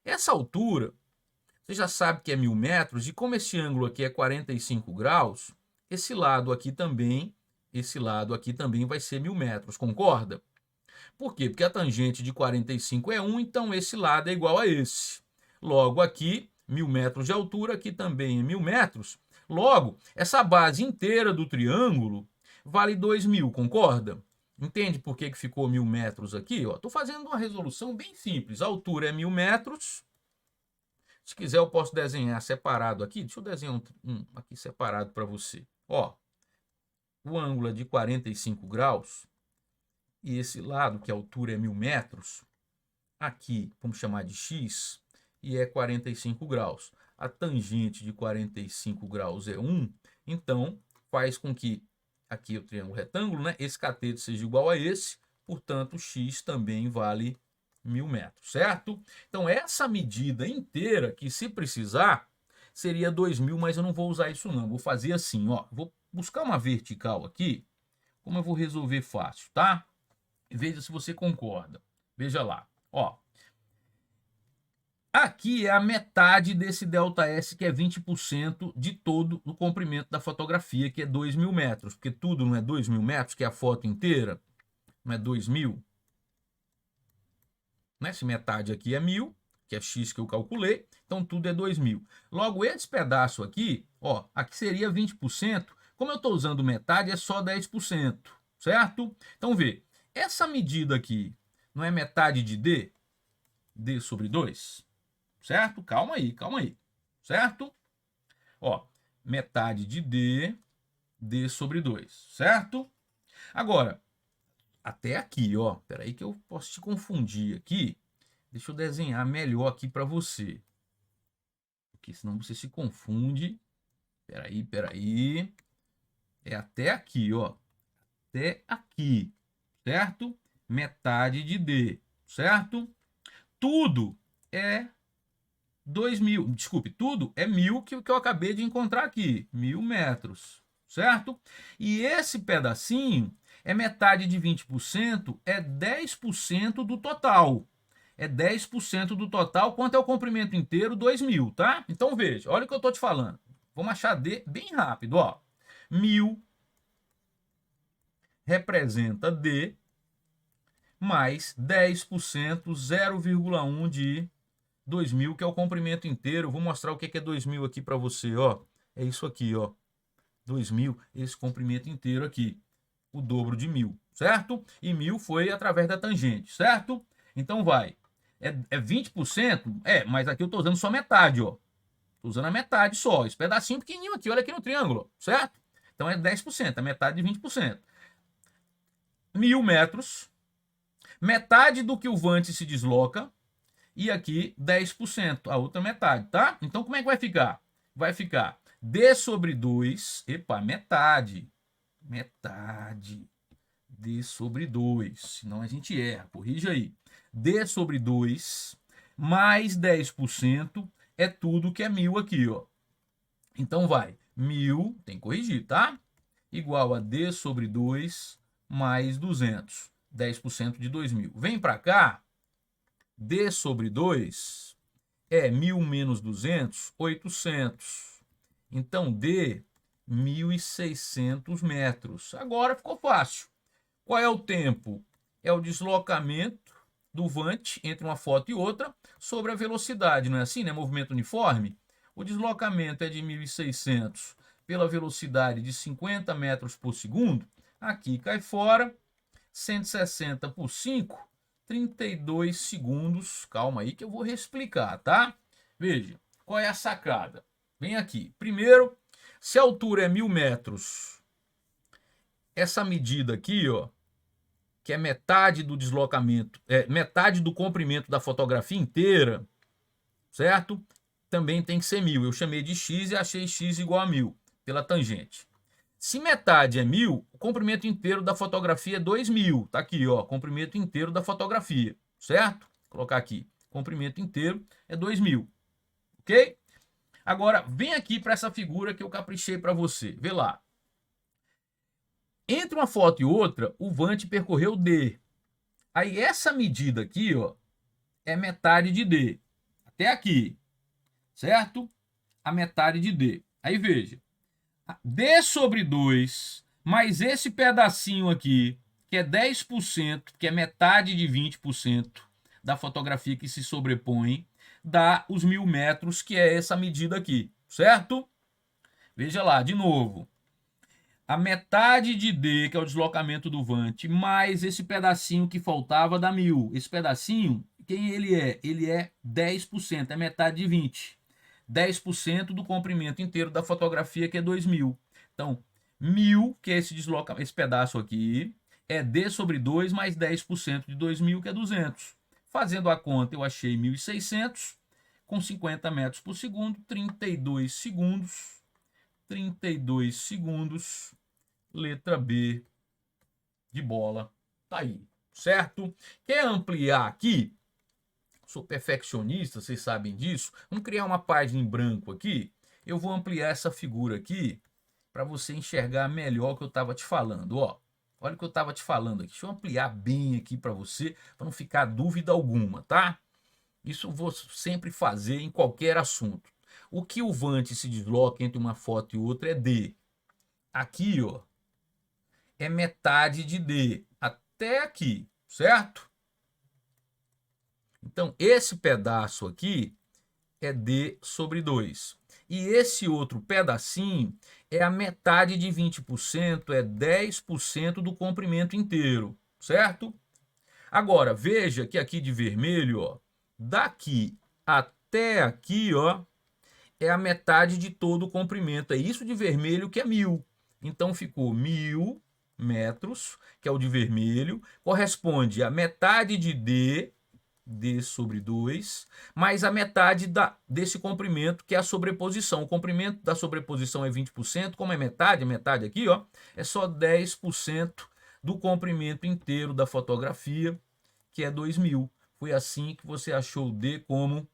Essa altura, você já sabe que é 1000 metros, e como esse ângulo aqui é 45 graus, esse lado aqui também vai ser 1000 metros, concorda? Por quê? Porque a tangente de 45 é 1, então esse lado é igual a esse. Logo aqui, 1000 metros de altura, aqui também é 1000 metros. Logo, essa base inteira do triângulo vale 2000, concorda? Entende por que ficou 1000 metros aqui? Estou fazendo uma resolução bem simples. A altura é 1000 metros. Se quiser, eu posso desenhar separado aqui. Deixa eu desenhar um aqui separado para você. Ó, o ângulo é de 45 graus. E esse lado, que a altura é 1000 metros, aqui vamos chamar de x, e é 45 graus. A tangente de 45 graus é 1, então faz com que aqui o triângulo retângulo, né, esse cateto seja igual a esse, portanto x também vale 1000 metros, certo? Então essa medida inteira, que se precisar, seria 2000, mas eu não vou usar isso não, vou fazer assim, ó, vou buscar uma vertical aqui, como eu vou resolver fácil, tá? Veja se você concorda. Veja lá, ó. Aqui é a metade desse ΔS, que é 20% de todo o comprimento da fotografia, que é 2000 metros. Porque tudo não é 2000 metros, que é a foto inteira, não é 2000. Né? Se metade aqui é 1000, que é x que eu calculei, então tudo é 2000. Logo, esse pedaço aqui, ó, aqui seria 20%. Como eu estou usando metade, é só 10%, certo? Então, vê. Essa medida aqui não é metade de D? D sobre 2? Certo? Calma aí, certo? Ó, metade de D, D sobre 2, certo? Agora, até aqui, ó, peraí que eu posso te confundir aqui. Deixa eu desenhar melhor aqui para você. Porque senão você se confunde. Peraí. É até aqui, ó. Até aqui, certo? Metade de D, certo? Tudo é 2.000, desculpe, tudo é 1.000 que eu acabei de encontrar aqui, 1.000 metros, certo? E esse pedacinho é metade de 20%, é 10% do total. É 10% do total. Quanto é o comprimento inteiro? 2.000, tá? Então veja, olha o que eu estou te falando. Vamos achar D bem rápido, ó. 1.000 representa D mais 10%, 0,1 de 2.000, que é o comprimento inteiro. Eu vou mostrar o que é 2.000 aqui para você, ó. É isso aqui, ó. 2.000, esse comprimento inteiro aqui. O dobro de 1.000, certo? E 1.000 foi através da tangente, certo? Então vai. É 20%? É, mas aqui eu estou usando só metade, ó. Estou usando a metade só. Esse pedacinho pequenininho aqui, olha aqui no triângulo, certo? Então é 10%, a metade de 20%. 1.000 metros, metade do que o vante se desloca, e aqui 10%, a outra metade, tá? Então como é que vai ficar? Vai ficar D sobre 2, epa, metade, D sobre 2, senão a gente erra, corrija aí. D sobre 2 mais 10% é tudo que é 1.000 aqui, ó. Então vai, 1.000, tem que corrigir, tá? Igual a D sobre 2 mais 200, 10% de 2.000. Vem para cá, D sobre 2 é 1.000 menos 200, 800. Então, D, 1.600 metros. Agora ficou fácil. Qual é o tempo? É o deslocamento do vante entre uma foto e outra sobre a velocidade, não é assim, né? Movimento uniforme. O deslocamento é de 1.600 pela velocidade de 50 metros por segundo. Aqui cai fora, 160 por 5, 32 segundos. Calma aí que eu vou reexplicar, tá? Veja, qual é a sacada? Vem aqui. Primeiro, se a altura é 1.000 metros, essa medida aqui, ó, que é metade do deslocamento, metade do comprimento da fotografia inteira, certo? Também tem que ser 1.000. Eu chamei de x e achei x igual a 1.000 pela tangente. Se metade é 1.000, o comprimento inteiro da fotografia é 2.000. Tá aqui, ó, comprimento inteiro da fotografia, certo? Vou colocar aqui, comprimento inteiro é 2.000, ok? Agora, vem aqui para essa figura que eu caprichei para você. Vê lá. Entre uma foto e outra, o vante percorreu D. Aí essa medida aqui, ó, é metade de D. Até aqui, certo? A metade de D. Aí veja, D sobre 2, mais esse pedacinho aqui, que é 10%, que é metade de 20% da fotografia que se sobrepõe, dá os 1.000 metros, que é essa medida aqui, certo? Veja lá, de novo. A metade de D, que é o deslocamento do vante, mais esse pedacinho que faltava dá 1.000. Esse pedacinho, quem ele é? Ele é 10%, é metade de 20. 10% do comprimento inteiro da fotografia, que é 2.000. Então, 1.000, que é esse pedaço aqui, é D sobre 2 mais 10% de 2.000, que é 200. Fazendo a conta, eu achei 1.600, com 50 metros por segundo, 32 segundos. 32 segundos. Letra B de bola. Tá aí, certo? Quer ampliar aqui? Sou perfeccionista, vocês sabem disso. Vamos criar uma página em branco aqui. Eu vou ampliar essa figura aqui para você enxergar melhor o que eu estava te falando. Ó, olha o que eu estava te falando aqui. Deixa eu ampliar bem aqui para você, para não ficar dúvida alguma, tá? Isso eu vou sempre fazer em qualquer assunto. O que o vante se desloca entre uma foto e outra é D. Aqui, ó, é metade de D, até aqui, certo? Então, esse pedaço aqui é D sobre 2. E esse outro pedacinho é a metade de 20%, é 10% do comprimento inteiro, certo? Agora, veja que aqui de vermelho, ó, daqui até aqui, ó, é a metade de todo o comprimento. É isso de vermelho que é 1.000. Então, ficou 1.000 metros, que é o de vermelho, corresponde a metade de D D sobre 2, mais a metade desse comprimento, que é a sobreposição. O comprimento da sobreposição é 20%, como é metade, a metade aqui, ó, é só 10% do comprimento inteiro da fotografia, que é 2.000. Foi assim que você achou o D como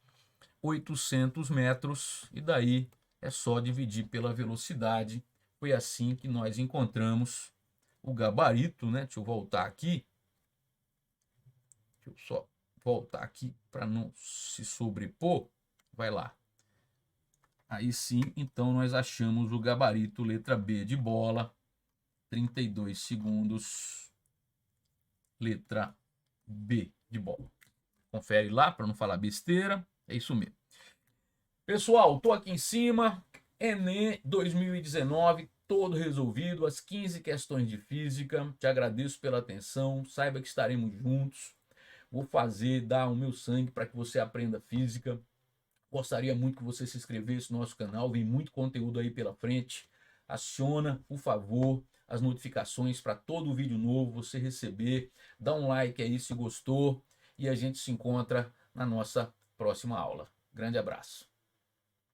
800 metros, e daí é só dividir pela velocidade. Foi assim que nós encontramos o gabarito, né? Deixa eu voltar aqui. Deixa eu só voltar aqui para não se sobrepor. Vai lá. Aí sim, então nós achamos o gabarito, letra B de bola, 32 segundos, letra B de bola. Confere lá para não falar besteira, é isso mesmo. Pessoal, tô aqui em cima, Enem 2019, todo resolvido, as 15 questões de física. Te agradeço pela atenção, saiba que estaremos juntos. Vou dar o meu sangue para que você aprenda física. Gostaria muito que você se inscrevesse no nosso canal, vem muito conteúdo aí pela frente. Aciona, por favor, as notificações para todo vídeo novo você receber. Dá um like aí se gostou e a gente se encontra na nossa próxima aula. Grande abraço.